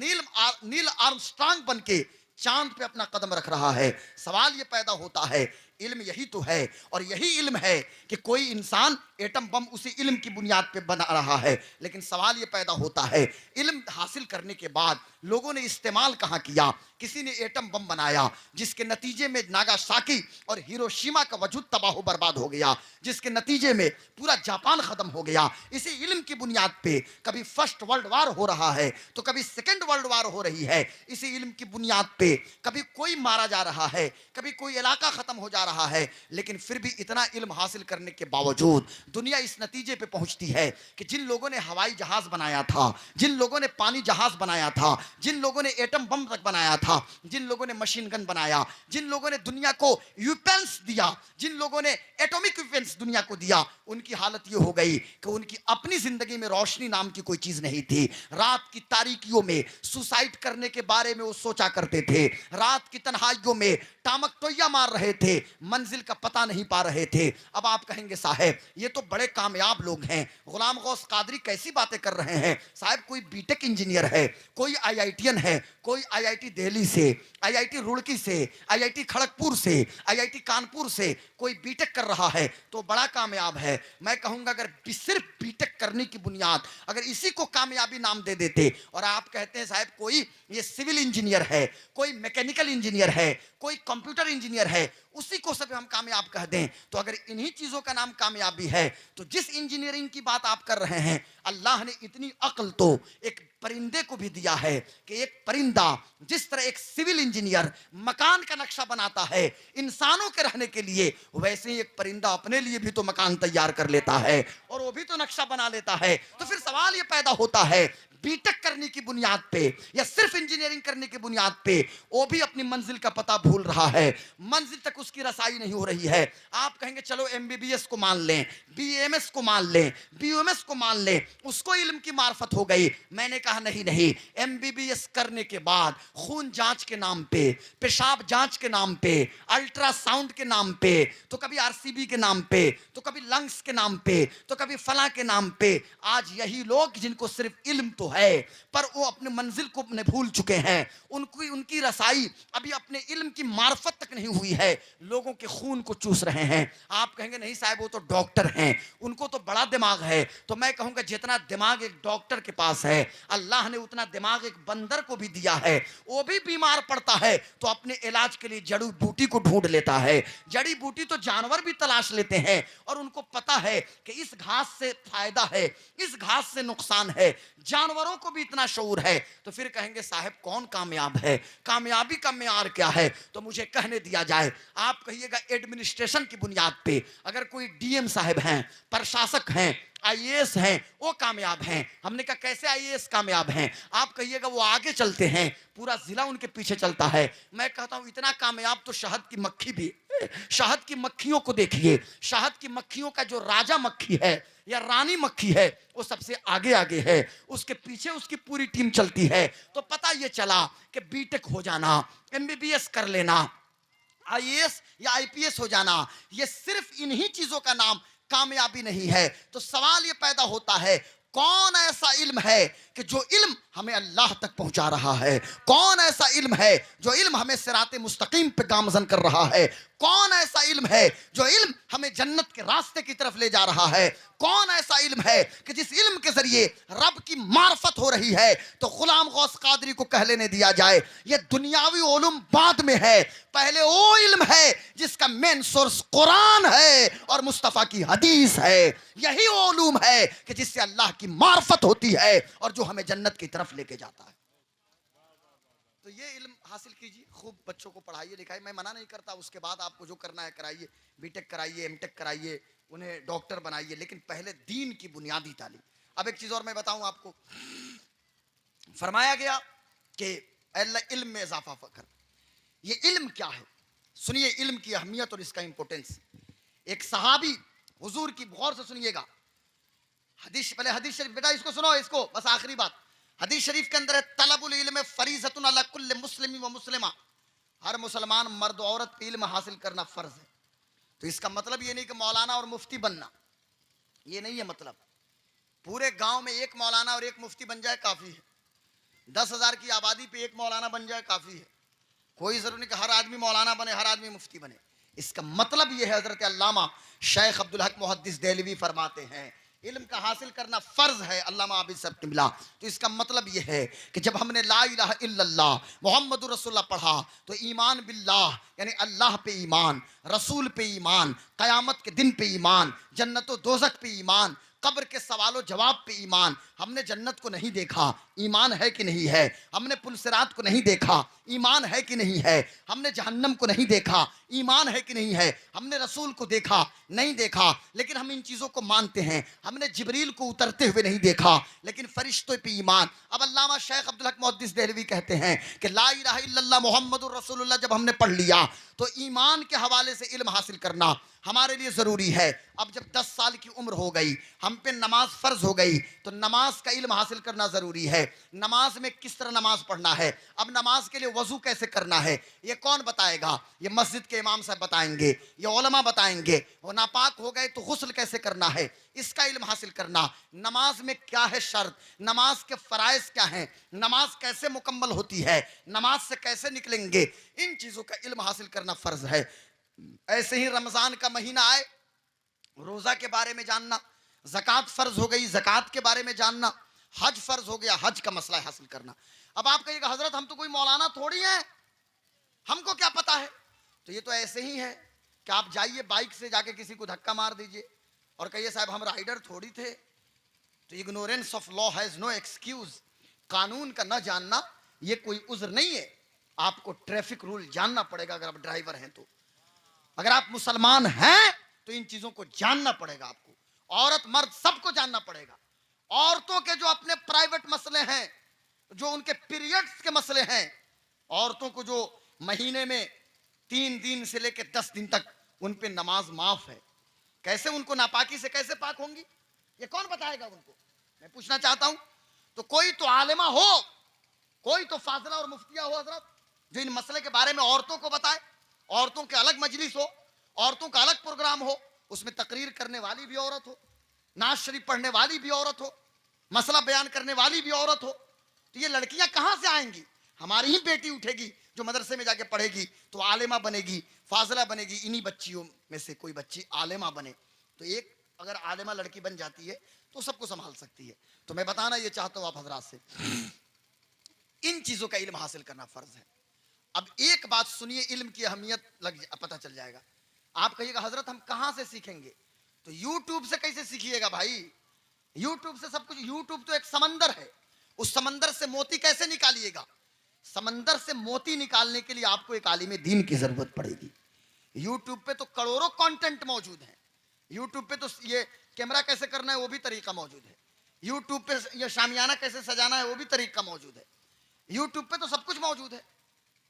नील आर्मस्ट्रांग बन के चांद पे अपना कदम रख रहा है। सवाल ये पैदा होता है, इल्म यही तो है और यही इल्म है कि कोई इंसान एटम बम उसी इल्म की बुनियाद पे बना रहा है। लेकिन सवाल ये पैदा होता है, इल्म हासिल करने के बाद लोगों ने इस्तेमाल कहाँ किया? किसी ने एटम बम बनाया जिसके नतीजे में नागासाकी और हिरोशिमा का वजूद तबाह बर्बाद हो गया, जिसके नतीजे में पूरा जापान खत्म हो गया। इसी इल्म की बुनियाद पे कभी फर्स्ट वर्ल्ड वार हो रहा है तो कभी सेकेंड वर्ल्ड वार हो रही है। इसी इल्म की बुनियाद पे कभी कोई मारा जा रहा है, कभी कोई इलाका खत्म हो जा रहा है। लेकिन फिर भी इतना इल्म हासिल करने के बावजूद दुनिया इस नतीजे पे पहुंचती है कि जिन लोगों ने हवाई जहाज बनाया था, जिन लोगों ने पानी जहाज बनाया था, जिन लोगों ने एटम बम तक बनाया था, जिन लोगों ने मशीन गन बनाया, जिन लोगों ने दुनिया को वेपन्स दिया, जिन लोगों ने एटॉमिक वेपन्स दुनिया को दिया, उनकी हालत ये हो गई कि उनकी अपनी जिंदगी में रोशनी नाम की कोई चीज नहीं थी। रात की तारीकियों में सुसाइड करने के बारे में वो सोचा करते थे, रात की तन्हाइयों में टामक टोया मार रहे थे, मंजिल का पता नहीं पा रहे थे। अब आप कहेंगे साहब ये तो बड़े कामयाब लोग हैं, गुलाम गौस कादरी कैसी बातें कर रहे हैं? साहब कोई बीटेक इंजीनियर है, कोई आईआईटीएन है, कोई आईआईटी दिल्ली से, आईआईटी रुड़की से, आईआईटी खड़गपुर से, आईआईटी कानपुर से कोई बीटेक कर रहा है तो बड़ा कामयाब है। मैं कहूंगा अगर सिर्फ बीटेक करने की बुनियाद अगर इसी को कामयाबी नाम दे देते और आप कहते हैं साहब कोई ये सिविल इंजीनियर है, कोई मैकेनिकल इंजीनियर है, कोई कंप्यूटर इंजीनियर है, उसी को सब हम कामयाब कह दें, तो अगर इन्हीं चीजों का नाम कामयाबी है तो जिस इंजीनियरिंग की बात आप कर रहे हैं, अल्लाह ने इतनी अक्ल तो एक परिंदे को भी दिया है कि एक परिंदा जिस तरह एक सिविल इंजीनियर मकान का नक्शा बनाता है इंसानों के रहने के लिए, वैसे ही एक परिंदा अपने लिए भी तो मकान तैयार कर लेता है और वो भी तो नक्शा बना लेता है। तो फिर सवाल ये पैदा होता है बीटेक करने की बुनियाद पे या सिर्फ इंजीनियरिंग करने की बुनियाद पे वो भी अपनी मंजिल का पता भूल रहा है, मंजिल तक उसकी रसाई नहीं हो रही है। आप कहेंगे चलो एमबीबीएस को मान लें, बीएमएस को मान लें, बीओएमएस को मान लें, उसको इल्म की मार्फत हो गई। मैंने कहा नहीं नहीं, एमबीबीएस करने के बाद खून जांच के नाम पे, पेशाब जांच के नाम पे, अल्ट्रासाउंड के नाम पे, तो कभी आरसीबी के नाम पे, तो कभी लंग्स के नाम पे, तो कभी फला के नाम पे, आज यही लोग जिनको सिर्फ इल्म तो है पर वो अपने मंजिल को अपने भूल चुके हैं, उनकी रसाई अभी अपने इल्म की मार्फत तक नहीं हुई है, लोगों के खून को चूस रहे हैं। आप कहेंगे नहीं साहब वो तो डॉक्टर हैं, उनको तो बड़ा दिमाग है। तो मैं कहूंगा जितना दिमाग एक डॉक्टर के पास है, अल्लाह ने उतना दिमाग एक बंदर को भी दिया है। वो भी बीमार पड़ता है तो अपने इलाज के लिए जड़ी बूटी को ढूंढ लेता है। जड़ी बूटी तो जानवर भी तलाश लेते हैं और उनको पता है कि इस घास से फायदा है, इस घास से नुकसान है। जानवरों को भी इतना शऊर है। तो फिर कहेंगे साहब कौन कामयाब है, कामयाबी का मेयार क्या है? तो मुझे कहने दिया जाए। आप कहिएगा एडमिनिस्ट्रेशन की बुनियाद पे अगर कोई डीएम साहब हैं, प्रशासक हैं, आईएएस हैं, वो कामयाब हैं। हमने कहा कैसे आईएएस कामयाब हैं? आप कहिएगा वो आगे चलते हैं, पूरा जिला उनके पीछे चलता है। मैं कहता हूं इतना कामयाब तो शहद की मक्खी भी। शहद की मक्खियों को देखिए, शहद की मक्खियों का जो राजा मक्खी है या रानी मक्खी है वो सबसे आगे आगे है, उसके पीछे उसकी पूरी टीम चलती है। तो पता ये चला कि बीटेक हो जाना, एमबीबीएस कर लेना, आईएएस या आईपीएस हो जाना, ये सिर्फ इन्हीं चीजों का नाम कामयाबी नहीं है। तो सवाल ये पैदा होता है कौन ऐसा इल्म है कि जो इल्म हमें अल्लाह तक पहुंचा रहा है? कौन ऐसा इल्म है जो इल्म हमें सिराते मुस्तकीम पे गामजन कर रहा है? कौन ऐसा इल्म है जो इल्म हमें जन्नत के रास्ते की तरफ ले जा रहा है? कौन ऐसा इल्म है कि जिस इल्म के जरिए रब की मार्फत हो रही है? तो गुलाम गौस कादरी को कह लेने दिया जाए ये दुनियावी उलूम बाद में है, पहले वो इल्म है जिसका मेन सोर्स कुरान है और मुस्तफा की हदीस है। यही वो उलूम है कि जिससे अल्लाह की मार्फत होती है और जो हमें जन्नत की तरफ लेके जाता है। तो ये इल्म हासिल कीजिए, खूब बच्चों को पढ़ाइए लिखाइए। मैं मना नहीं करता, उसके बाद आपको जो करना है कराइए, बीटेक कराइए, एमटेक कराइए, उन्हें डॉक्टर बनाइए, लेकिन पहले दीन की बुनियादी तालीम। अब एक चीज और मैं बताऊं आपको, फरमाया गया कि अल्लाह इल्म में इजाफा कर। ये इल्म क्या है? सुनिए इल्म की अहमियत और इसका इंपोर्टेंस। एक सहाबी हुजूर की, गौर से सुनिएगा, हदीस, पहले हदीस शरीफ, बेटा इसको सुनो, इसको बस आखिरी बात। हदीस शरीफ के अंदर है तलबुल इल्म फरीज़तुन अला कुल्लि मुस्लिम व मुस्लिमा, हर मुसलमान मर्द औरत पे इल्म हासिल करना फर्ज है। तो इसका मतलब ये नहीं कि मौलाना और मुफ्ती बनना, ये नहीं है मतलब। पूरे गांव में एक मौलाना और एक मुफ्ती बन जाए काफी है। 10,000 की आबादी पे एक मौलाना बन जाए काफी है। कोई जरूरी नहीं कि हर आदमी मौलाना बने, हर आदमी मुफ्ती बने। इसका मतलब यह है, हजरत अल्लामा शेख अब्दुल हक मुहद्दिस देहलवी फरमाते हैं इल्म का हासिल करना फर्ज है। अल्लामा आबिद सब मिला। तो इसका मतलब यह है कि जब हमने ला इलाहा इल्लल्लाह मुहम्मदुर रसूलुल्लाह पढ़ा तो ईमान बिल्लाह यानी अल्लाह पे ईमान, रसूल पे ईमान, क़यामत के दिन पे ईमान, जन्नत व दोज़ख पे ईमान, कब्र के सवालों जवाब पे ईमान। हमने जन्नत को नहीं देखा, ईमान है कि नहीं है? हमने पुलसिरात को नहीं देखा, ईमान है कि नहीं है? हमने जहन्नम को नहीं देखा, ईमान है कि नहीं है? हमने रसूल को देखा, नहीं देखा, लेकिन हम इन चीज़ों को मानते हैं। हमने जिब्रील को उतरते हुए नहीं देखा, लेकिन फरिश्तों पे ईमान। अब अल्लामा शेख अब्दुल हक मुहद्दिस देहलवी कहते हैं कि ला इलाहा इल्लल्लाह मुहम्मदुर रसूलुल्लाह जब हमने पढ़ लिया तो ईमान के हवाले से इल्म हासिल करना हमारे लिए ज़रूरी है। अब जब 10 साल की उम्र हो गई, हम पे नमाज फ़र्ज हो गई, तो नमाज का इल्म हासिल करना ज़रूरी है। नमाज में किस तरह नमाज पढ़ना है, अब नमाज के लिए वज़ू कैसे करना है, ये कौन बताएगा? ये मस्जिद के इमाम साहब बताएंगे, ये उलमा बताएंगे। वो नापाक हो गए तो गुस्ल कैसे करना है, इसका इल्म हासिल करना। नमाज में क्या है शर्त, नमाज के फ़राइज़ क्या हैं, नमाज कैसे मुकम्मल होती है, नमाज से कैसे निकलेंगे, इन चीज़ों का इल्म हासिल करना फ़र्ज है। ऐसे ही रमज़ान का महीना आए, रोज़ा के बारे में जानना, ज़कात फ़र्ज हो गई, ज़कात के बारे में जानना, हज फ़र्ज हो गया, हज का मसला हासिल करना। अब आप कहिएगा हज़रत हम तो कोई मौलाना थोड़ी हैं, हमको क्या पता है? तो ये तो ऐसे ही है कि आप जाइए बाइक से जाके किसी को धक्का मार दीजिए और कहिए साहब हम राइडर थोड़ी थे। तो ignorance of law has no excuse. कानून का न जानना ये कोई उज़्र नहीं है। आपको ट्रैफिक रूल जानना पड़ेगा अगर आप ड्राइवर हैं तो। अगर आप मुसलमान हैं तो इन चीजों को जानना पड़ेगा आपको। औरत मर्द सबको जानना पड़ेगा। औरतों के जो अपने प्राइवेट मसले हैं, जो उनके पीरियड्स के मसले हैं, औरतों को जो महीने में 3 दिन से लेकर 10 दिन तक उन पे नमाज माफ है, कैसे उनको नापाकी से कैसे पाक होंगी, ये कौन बताएगा उनको? मैं पूछना चाहता हूं। तो कोई तो आलिमा हो, कोई तो फाजिला और मुफ्तिया हो हजरत, जो इन मसले के बारे में औरतों को बताए। औरतों के अलग मजलिस हो, औरतों का अलग प्रोग्राम हो, उसमें तकरीर करने वाली भी औरत हो, नाज शरीफ पढ़ने वाली भी औरत हो, मसला बयान करने वाली भी औरत हो। तो ये लड़कियां कहां से आएंगी? हमारी ही बेटी उठेगी जो मदरसे में जाके पढ़ेगी तो आलिमा बनेगी, फाजिला बनेगी। इन्हीं बच्चियों में से कोई बच्ची आलिमा बने तो एक अगर आलिमा लड़की बन जाती है तो सबको संभाल सकती है। तो मैं बताना ये चाहता हूं आप हजरात से, इन चीजों का इल्म हासिल करना फर्ज है। अब एक बात सुनिए, इल्म की अहमियत पता चल जाएगा। आप कहिएगा हजरत हम कहां से सीखेंगे? तो यूट्यूब से कैसे सीखिएगा भाई? यूट्यूब से सब कुछ। यूट्यूब तो एक समंदर है, उस समंदर से मोती कैसे निकालिएगा? समंदर से मोती निकालने के लिए आपको एक आलिम दीन की जरूरत पड़ेगी। यूट्यूब पे तो करोड़ों कंटेंट मौजूद है। यूट्यूब पे तो ये कैमरा कैसे करना है वो भी तरीका मौजूद है। यूट्यूब पे ये शामियाना कैसे सजाना है वो भी तरीका मौजूद है। यूट्यूब पे तो सब कुछ मौजूद है।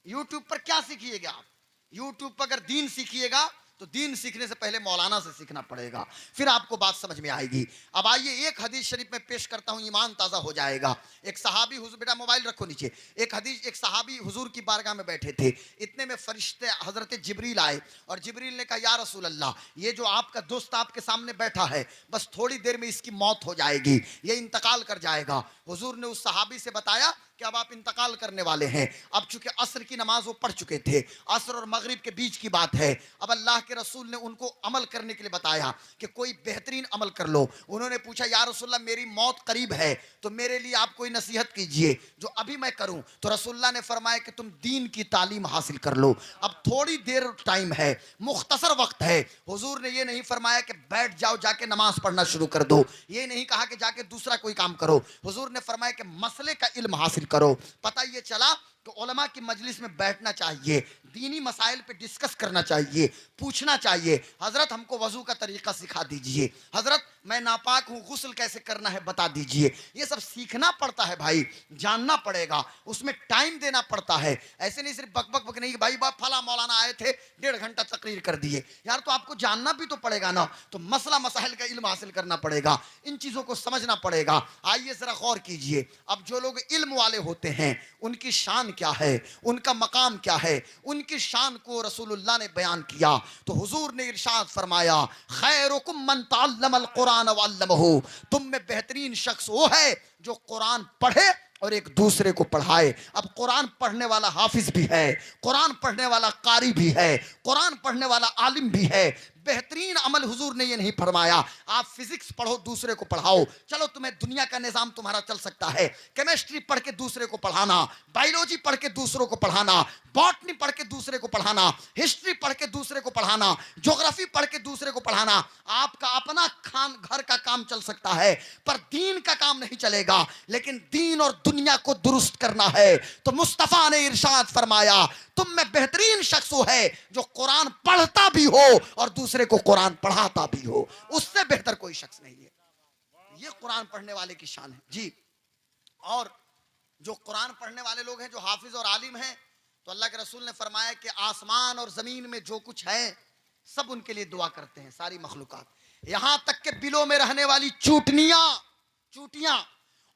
यूट्यूब पर क्या सीखिएगा आप? यूट्यूब पर अगर दीन सीखिएगा तो दीन सीखने से पहले मौलाना से सीखना पड़ेगा, फिर आपको बात समझ में आएगी। अब आइए एक हदीस शरीफ में पेश करता हूं, ईमान ताजा हो जाएगा। एक सहाबी हुजूर, बेटा मोबाइल रखो नीचे। एक सहाबी हुजूर की बारगाह में बैठे थे, इतने में फरिश्ते हजरत जिब्रील आए और जिब्रील ने कहा या रसूल अल्लाह, ये जो आपका दोस्त आपके सामने बैठा है बस थोड़ी देर में इसकी मौत हो जाएगी, ये इंतकाल कर जाएगा। हुजूर ने उस सहाबी से बताया कि अब आप इंतकाल करने वाले हैं। अब चूंकि असर की नमाज वो पढ़ चुके थे, असर और मगरिब के बीच की बात है। अब अल्लाह के रसूल ने उनको अमल करने के लिए बताया कि कोई बेहतरीन अमल कर लो। उन्होंने पूछा या रसूलल्लाह मेरी मौत करीब है तो मेरे लिए आप कोई नसीहत कीजिए जो अभी मैं करूं। तो रसूलुल्लाह ने फरमाया कि तुम दीन की तालीम हासिल कर लो, अब थोड़ी देर टाइम है, मुख्तसर वक्त है। हुजूर ने ये नहीं फरमाया कि बैठ जाओ जाके नमाज पढ़ना शुरू कर दो, ये नहीं कहा कि जाके दूसरा कोई काम करो। हुजूर ने फरमाया कि मसले का इल्म हासिल करो। पता ये चला तो उलमा की मजलिस में बैठना चाहिए, दीनी मसाइल पे डिस्कस करना चाहिए, पूछना चाहिए हजरत हमको वजू का तरीका सिखा दीजिए, हजरत मैं नापाक हूँ गुस्ल कैसे करना है बता दीजिए। ये सब सीखना पड़ता है भाई, जानना पड़ेगा, उसमें टाइम देना पड़ता है। ऐसे नहीं सिर्फ बक बक बक नहीं भाई बाप फला मौलाना आए थे 1.5 घंटा तकरीर कर दिए, यार तो आपको जानना भी तो पड़ेगा ना। तो मसला मसाइल का इल्म हासिल करना पड़ेगा, इन चीजों को समझना पड़ेगा। आइए जरा गौर कीजिए, अब जो लोग इल्म वाले होते हैं उनकी शान क्या है, उनका मकाम क्या है, उनकी शान को रसूलुल्लाह ने बयान किया। तो हुजूर ने इरशाद फरमाया खैरुकुम मन तअल्लमल कुरान व अल्लमहु, तुम में बेहतरीन शख्स वो है जो कुरान पढ़े और एक दूसरे को पढ़ाए। अब कुरान पढ़ने वाला हाफिज भी है, कुरान पढ़ने वाला कारी भी है, कुरान पढ़ने वाला आलिम भी है। बेहतरीन अमल हुजूर ने ये नहीं फरमाया आप फिजिक्स पढ़ो दूसरे को पढ़ाओ, चलो तुम्हें दुनिया का निजाम तुम्हारा चल सकता है, केमिस्ट्री पढ़ के दूसरे को पढ़ाना, बायोलॉजी पढ़ के दूसरों को पढ़ाना, बॉटनी पढ़ के दूसरे को पढ़ाना, हिस्ट्री पढ़ के दूसरे को पढ़ाना, ज्योग्राफी पढ़ के दूसरे को पढ़ाना। आपका अपना खान घर का काम चल सकता है पर दीन का काम नहीं चलेगा। लेकिन दीन और दुनिया को दुरुस्त करना है तो मुस्तफा ने इरशाद फरमाया तुम में बेहतरीन शख्स वो है जो कुरान पढ़ता भी हो और दूसरे को कुरान पढ़ाता भी हो, उससे बेहतर कोई शख्स नहीं है। ये कुरान पढ़ने वाले की शान है जी। और जो कुरान पढ़ने वाले लोग हैं जो हाफिज और आलिम हैं, तो अल्लाह के रसूल ने फरमाया कि आसमान और जमीन में जो कुछ है सब उनके लिए दुआ करते हैं, सारी मखलूकात, यहां तक के बिलों में रहने वाली चूटियां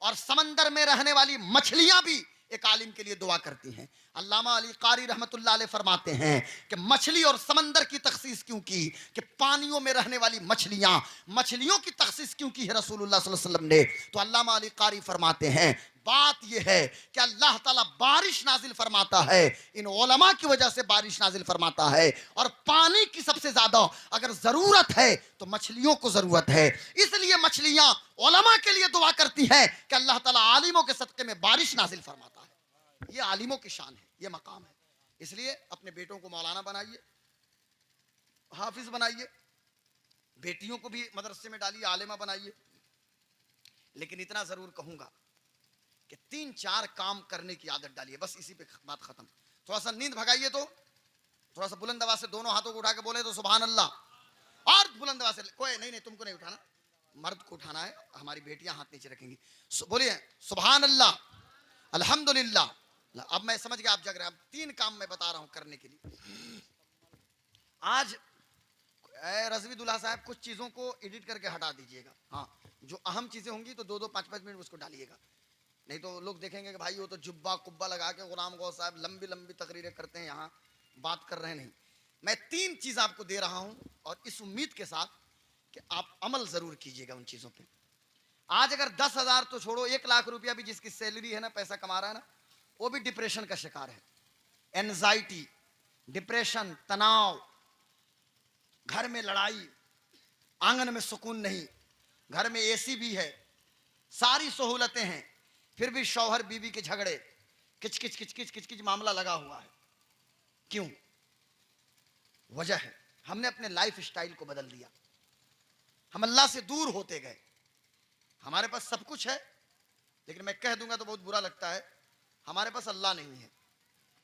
और समंदर में रहने वाली मछलियां भी एक आलिम के लिए दुआ करती हैं। अल्लामा अली कारी रहमतुल्लाह अलैह फरमाते हैं कि मछली और समंदर की तखसीस क्यों की, कि पानियों में रहने वाली मछलियों की तखसीस क्यों की है रसूलुल्लाह सल्लल्लाहु अलैहि वसल्लम ने। तो अल्लामा अली कारी फरमाते हैं बात यह है कि अल्लाह ताला बारिश नाजिल फरमाता है, इन उलमा की वजह से बारिश नाजिल फरमाता है। और पानी की सबसे ज्यादा अगर जरूरत है तो मछलियों को जरूरत है, इसलिए मछलियां उलमा के लिए दुआ करती हैं कि अल्लाह ताला आलिमों के सदके में बारिश नाजिल फरमाता है। ये आलिमों की शान है, ये मकाम है। इसलिए अपने बेटों को मौलाना बनाइए, हाफिज बनाइए, बेटियों को भी मदरसे में डालिए, आलिमा बनाइए। लेकिन इतना जरूर कहूंगा कि 3-4 काम करने की आदत डालिए, बस इसी पे बात खत्म। थोड़ा सा नींद भगाइए, तो थोड़ा सा बुलंद आवाज से दोनों हाथों को उठा के बोले तो सुभान अल्लाह, और बुलंद आवाज से, कोई नहीं तुमको नहीं उठाना, मर्द को उठाना है, हमारी बेटियां हाथ नीचे रखेंगी। बोलिए सुभान अल्लाह, अल्हम्दुलिल्लाह। अब मैं समझ गया आप जग रहे हैं। अब 3 काम मैं बता रहा हूं करने के लिए। आज रजवी दुल्हा साहब कुछ चीजों को एडिट करके हटा दीजिएगा। हाँ, जो अहम चीजें होंगी तो 2-2 5-5 मिनट उसको डालिएगा, नहीं तो लोग देखेंगे कि भाई वो तो जुब्बा कुब्बा लगा के गुलाम गौस साहब लंबी लंबी तकरीरें करते हैं, यहाँ बात कर रहे हैं। नहीं, मैं 3 चीज आपको दे रहा हूं और इस उम्मीद के साथ कि आप अमल जरूर कीजिएगा उन चीजों पे। आज अगर 10,000 तो छोड़ो, 1 लाख रुपया भी जिसकी सैलरी है ना, पैसा कमा रहा है ना, वो भी डिप्रेशन का शिकार है। एंजाइटी, डिप्रेशन, तनाव, घर में लड़ाई, आंगन में सुकून नहीं, घर में एसी भी है, सारी सहूलतें हैं, फिर भी शौहर बीवी के झगड़े, किच किच किच किच किच किच मामला लगा हुआ है। क्यों? वजह है हमने अपने लाइफ स्टाइल को बदल दिया, हम अल्लाह से दूर होते गए। हमारे पास सब कुछ है, लेकिन मैं कह दूंगा तो बहुत बुरा लगता है, हमारे पास अल्लाह नहीं है।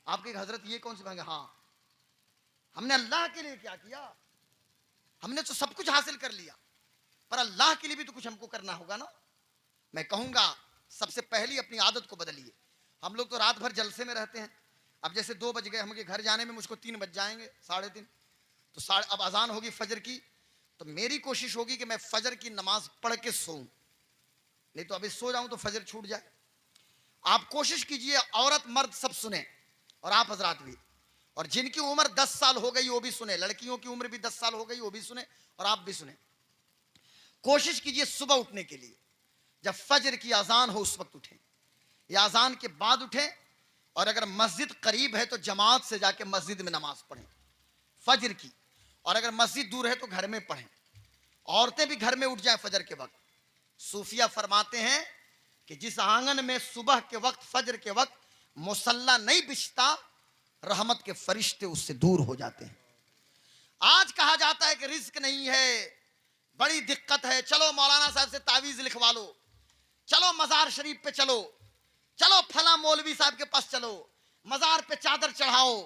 आपके हजरत ये कौन सी मांगे? हाँ, हमने अल्लाह के लिए क्या किया? हमने तो सब कुछ हासिल कर लिया, पर अल्लाह के लिए भी तो कुछ हमको करना होगा ना। मैं कहूंगा सबसे पहली अपनी आदत को बदलिए। हम लोग तो रात भर जलसे में रहते हैं। अब जैसे 2 बज गए, हमके घर जाने में मुझको 3 बज जाएंगे, 3:30, तो अब अजान होगी फजर की, तो मेरी कोशिश होगी कि मैं फजर की नमाज पढ़ के सोऊं, नहीं तो अभी सो जाऊं तो फजर छूट जाए। आप कोशिश कीजिए औरत मर्द सब सुने, और आप हजरात भी, और जिनकी उम्र 10 साल हो गई वो भी सुने, लड़कियों की उम्र भी 10 साल हो गई वो भी सुने, और आप भी सुने। कोशिश कीजिए सुबह उठने के लिए, जब फजर की अजान हो उस वक्त उठें, या अजान के बाद उठें, और अगर मस्जिद करीब है तो जमात से जाके मस्जिद में नमाज पढ़ें फजर की, और अगर मस्जिद दूर है तो घर में पढ़ें। औरतें भी घर में उठ जाए फजर के वक्त। सूफिया फरमाते हैं कि जिस आंगन में सुबह के वक्त फजर के वक्त मुसल्ला नहीं बिछता, रहमत के फरिश्ते उससे दूर हो जाते हैं। आज कहा जाता है कि रिस्क नहीं है, बड़ी दिक्कत है, चलो मौलाना साहब से तावीज लिखवा लो, चलो मजार शरीफ पे चलो, चलो फला मौलवी साहब के पास चलो, मजार पे चादर चढ़ाओ,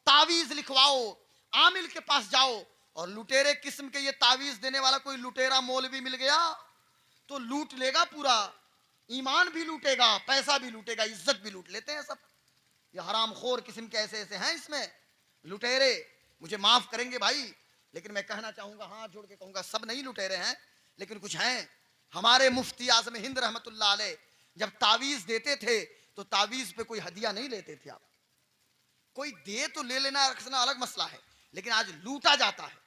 तावीज लिखवाओ, आमिल के पास जाओ। और लुटेरे किस्म के ये तावीज देने वाला कोई लुटेरा मौलवी मिल गया तो लूट लेगा पूरा, ईमान भी लूटेगा, पैसा भी लूटेगा, इज्जत भी लूट लेते हैं सब। ये हरामखोर किस्म के ऐसे ऐसे हैं इसमें लुटेरे। मुझे माफ करेंगे भाई, लेकिन मैं कहना चाहूंगा, हाथ जोड़ के कहूंगा, सब नहीं लुटेरे हैं, लेकिन कुछ हैं। हमारे मुफ्ती आज़म हिंद रहमतुल्लाह अलैह जब तावीज देते थे तो तावीज पे कोई हदिया नहीं लेते थे। आप कोई दे तो ले लेना रखना अलग मसला है, लेकिन आज लूटा जाता है।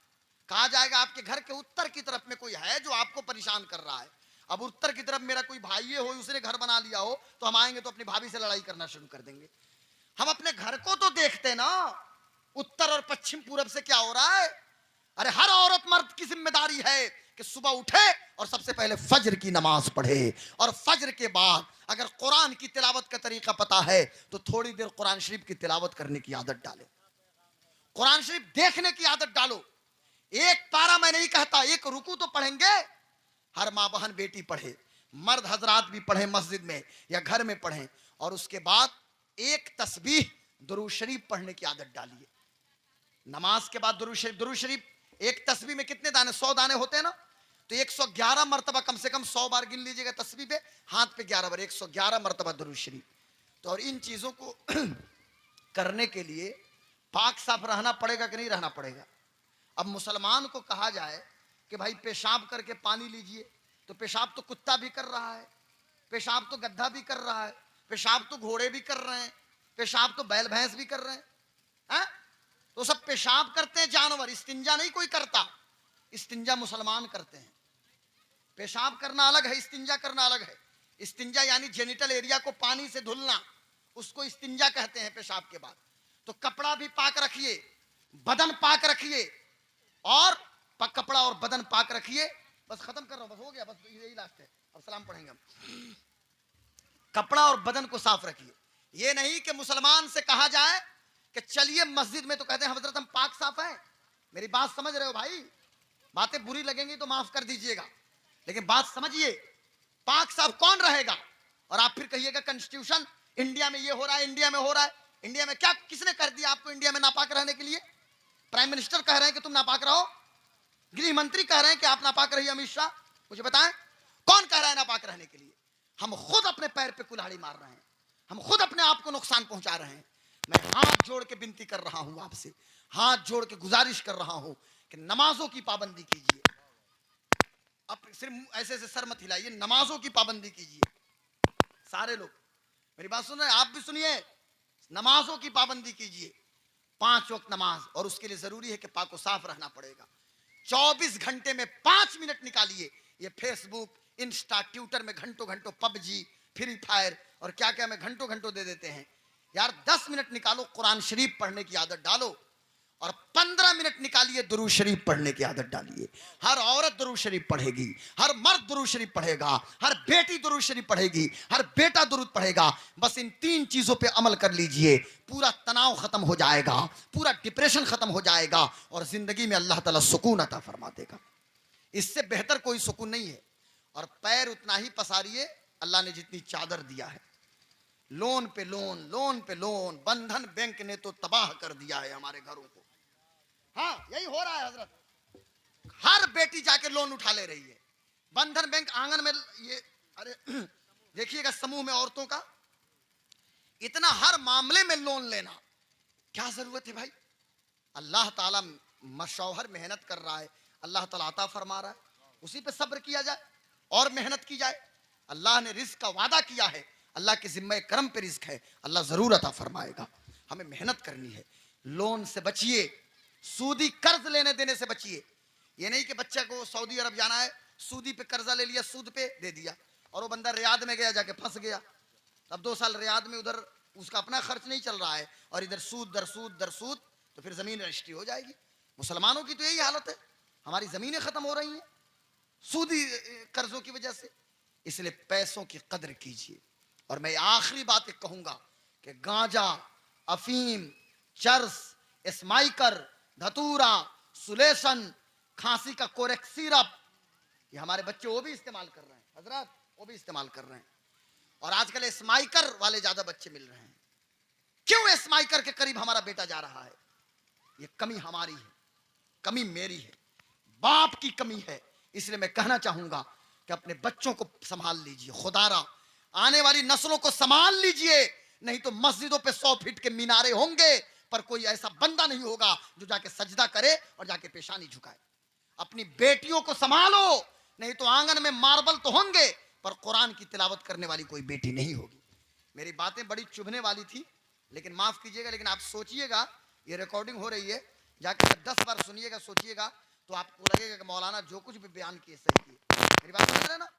कहा जाएगा आपके घर के उत्तर की तरफ में कोई है जो आपको परेशान कर रहा है। अब उत्तर की तरफ मेरा कोई भाई हो, उसने घर बना लिया हो, तो हम आएंगे तो अपनी भाभी से लड़ाई करना शुरू कर देंगे। हम अपने घर को तो देखते ना, उत्तर और पश्चिम पूरब से क्या हो रहा है। अरे हर औरत मर्द की जिम्मेदारी है कि सुबह उठे और सबसे पहले फजर की नमाज पढ़े, और फजर के बाद अगर कुरान की तिलावत का तरीका पता है तो थोड़ी देर कुरान शरीफ की तिलावत करने की आदत डाले, कुरान शरीफ देखने की आदत डालो। एक पारा मैं नहीं कहता, एक रुकू तो पढ़ेंगे। हर माँ बहन बेटी पढ़े, मर्द हजरात भी पढ़े मस्जिद में या घर में पढ़ें, और उसके बाद एक तस्बीह दुरूद शरीफ पढ़ने की आदत डालिए। नमाज के बाद दुरूद शरीफ एक तस्बीह में कितने दाने? 100 दाने होते हैं ना, तो 111 मरतबा, कम से कम 100 बार गिन लीजिएगा तस्बीह पे, हाथ पे 11 बार, 111 मरतबा दुरूद शरीफ। तो और इन चीजों को करने के लिए पाक साफ रहना पड़ेगा कि नहीं रहना पड़ेगा। अब मुसलमान को कहा जाए कि भाई पेशाब करके पानी लीजिए, तो पेशाब तो कुत्ता भी कर रहा है, पेशाब तो गद्दा भी कर रहा है, पेशाब तो घोड़े भी कर रहे हैं, पेशाब तो बैल भैंस भी कर रहे हैं, तो सब पेशाब करते हैं जानवर। इस्तिंजा नहीं कोई करता, इस्तिंजा मुसलमान करते हैं। पेशाब करना अलग है, इस्तिंजा करना अलग है। इस्तिंजा यानी जेनिटल एरिया को पानी से धुलना, उसको इस्तिंजा कहते हैं पेशाब के बाद। तो कपड़ा भी पाक रखिए, बदन पाक रखिए, और कपड़ा और बदन पाक रखिए। बस खत्म कर रहा हूं, बस हो गया, बस यही लास्ट है, अब सलाम पढ़ेंगे हम। कपड़ा और बदन को साफ रखिए। ये नहीं कि मुसलमान से कहा जाए कि चलिए मस्जिद में, तो कहते हैं हजरत हम पाक साफ हैं। मेरी बात समझ रहे हो भाई? बातें बुरी लगेंगी तो माफ कर दीजिएगा, लेकिन बात समझिए, पाक साफ कौन रहेगा? और आप फिर कहिएगा कॉन्स्टिट्यूशन इंडिया में ये हो रहा है, इंडिया में हो रहा है। इंडिया में क्या, किसने कर दिया आपको इंडिया में नापाक रहने के लिए? प्राइम मिनिस्टर कह रहे हैं कि तुम नापाक रहो, गृह मंत्री कह रहे हैं कि आप नापाक रहिए, अमित शाह, मुझे बताएं, कौन कह रहा है नापाक रहने के लिए? हम खुद अपने पैर पे कुल्हाड़ी मार रहे हैं, हम खुद अपने आप को नुकसान पहुंचा रहे हैं। मैं हाथ जोड़ के विनती कर रहा हूं आपसे, हाथ जोड़ के गुजारिश कर रहा हूं कि नमाजों की पाबंदी कीजिए। अब सिर्फ ऐसे ऐसे सर मत हिलाइए, नमाजों की पाबंदी कीजिए। सारे लोग मेरी बात सुन रहे हैं, आप भी सुनिए, नमाजों की पाबंदी कीजिए। 5 वक्त नमाज, और उसके लिए जरूरी है कि पाक साफ रहना पड़ेगा। 24 घंटे में 5 मिनट निकालिए। ये फेसबुक, इंस्टा, ट्विटर में घंटों घंटों, पबजी, फ्री फायर और क्या क्या में घंटों घंटों दे देते हैं। यार 10 मिनट निकालो, कुरान शरीफ पढ़ने की आदत डालो, और 15 मिनट निकालिए दुरूद शरीफ पढ़ने की आदत डालिए। हर औरत दुरूद शरीफ पढ़ेगी, हर मर्द दुरूद शरीफ पढ़ेगा, हर बेटी दुरूद शरीफ पढ़ेगी, हर बेटा दुरूद पढ़ेगा। बस इन 3 चीजों पे अमल कर लीजिए, पूरा तनाव खत्म हो जाएगा, पूरा डिप्रेशन खत्म हो जाएगा, और जिंदगी में अल्लाह ताला सुकून अता फरमा देगा। इससे बेहतर कोई सुकून नहीं है। और पैर उतना ही पसारिए, अल्लाह ने जितनी चादर दिया है। लोन पे लोन, लोन पे लोन, बंधन बैंक ने तो तबाह कर दिया है हमारे घरों को। हाँ, यही हो रहा है हजरत। हर बेटी जाके लोन उठा ले रही है। बंधन बैंक आंगन में, ये अरे देखिएगा समूह में औरतों का इतना, हर मामले में लोन लेना, क्या जरूरत है भाई? अल्लाह ताला मशौहर मेहनत कर रहा है, अल्लाह ताला अता फरमा रहा है, उसी पे सब्र किया जाए और मेहनत की जाए। अल्लाह ने रिस्क का वादा किया है, अल्लाह के जिम्मे करम पे रिस्क है, अल्लाह जरूर अता फरमाएगा। हमें मेहनत करनी है। लोन से बचिए, सूदी कर्ज लेने देने से बचिए। ये नहीं कि बच्चे को सऊदी अरब जाना है, सूदी पे कर्जा ले लिया, सूद पे दे दिया, और वो बंदा रियाद में गया, जाके फंस गया। अब 2 साल रियाद में, उधर उसका अपना खर्च नहीं चल रहा है, और इधर सूद दर सूद दर सूद, तो फिर जमीन रजिस्ट्री हो जाएगी। मुसलमानों की तो यही हालत है, हमारी जमीनें खत्म हो रही हैं सूदी कर्जों की वजह से। इसलिए पैसों की कदर कीजिए। और मैं आखिरी बात कहूंगा कि गांजा, अफीम, चरस, स्माइकर, धतूरा, सुलेशन, खांसी का कोरेक सिरप, ये हमारे बच्चे वो भी इस्तेमाल कर रहे हैं हजरत, वो भी इस्तेमाल कर रहे हैं। और आजकल स्माइकर वाले ज्यादा बच्चे मिल रहे हैं। क्यों स्माइकर के करीब हमारा बेटा जा रहा है? ये कमी हमारी है, कमी मेरी है, बाप की कमी है। इसलिए मैं कहना चाहूंगा कि अपने बच्चों को संभाल लीजिए, खुदारा आने वाली नस्लों को संभाल लीजिए। नहीं तो मस्जिदों पे 100 फीट के मीनारे होंगे, पर कोई ऐसा बंदा नहीं होगा जो जाके सजदा करे और जाके पेशानी झुकाए। अपनी बेटियों को संभालो, नहीं तो आंगन में मार्बल तो होंगे, पर कुरान की तिलावत करने वाली कोई बेटी नहीं होगी। मेरी बातें बड़ी चुभने वाली थी, लेकिन माफ कीजिएगा, लेकिन आप सोचिएगा, ये रिकॉर्डिंग हो रही है, जाके 10 बार सुनिएगा, सोचिएगा, तो आपको लगेगा कि मौलाना जो कुछ भी बयान किए सही किए। मेरी बात समझ रहे हैं ना?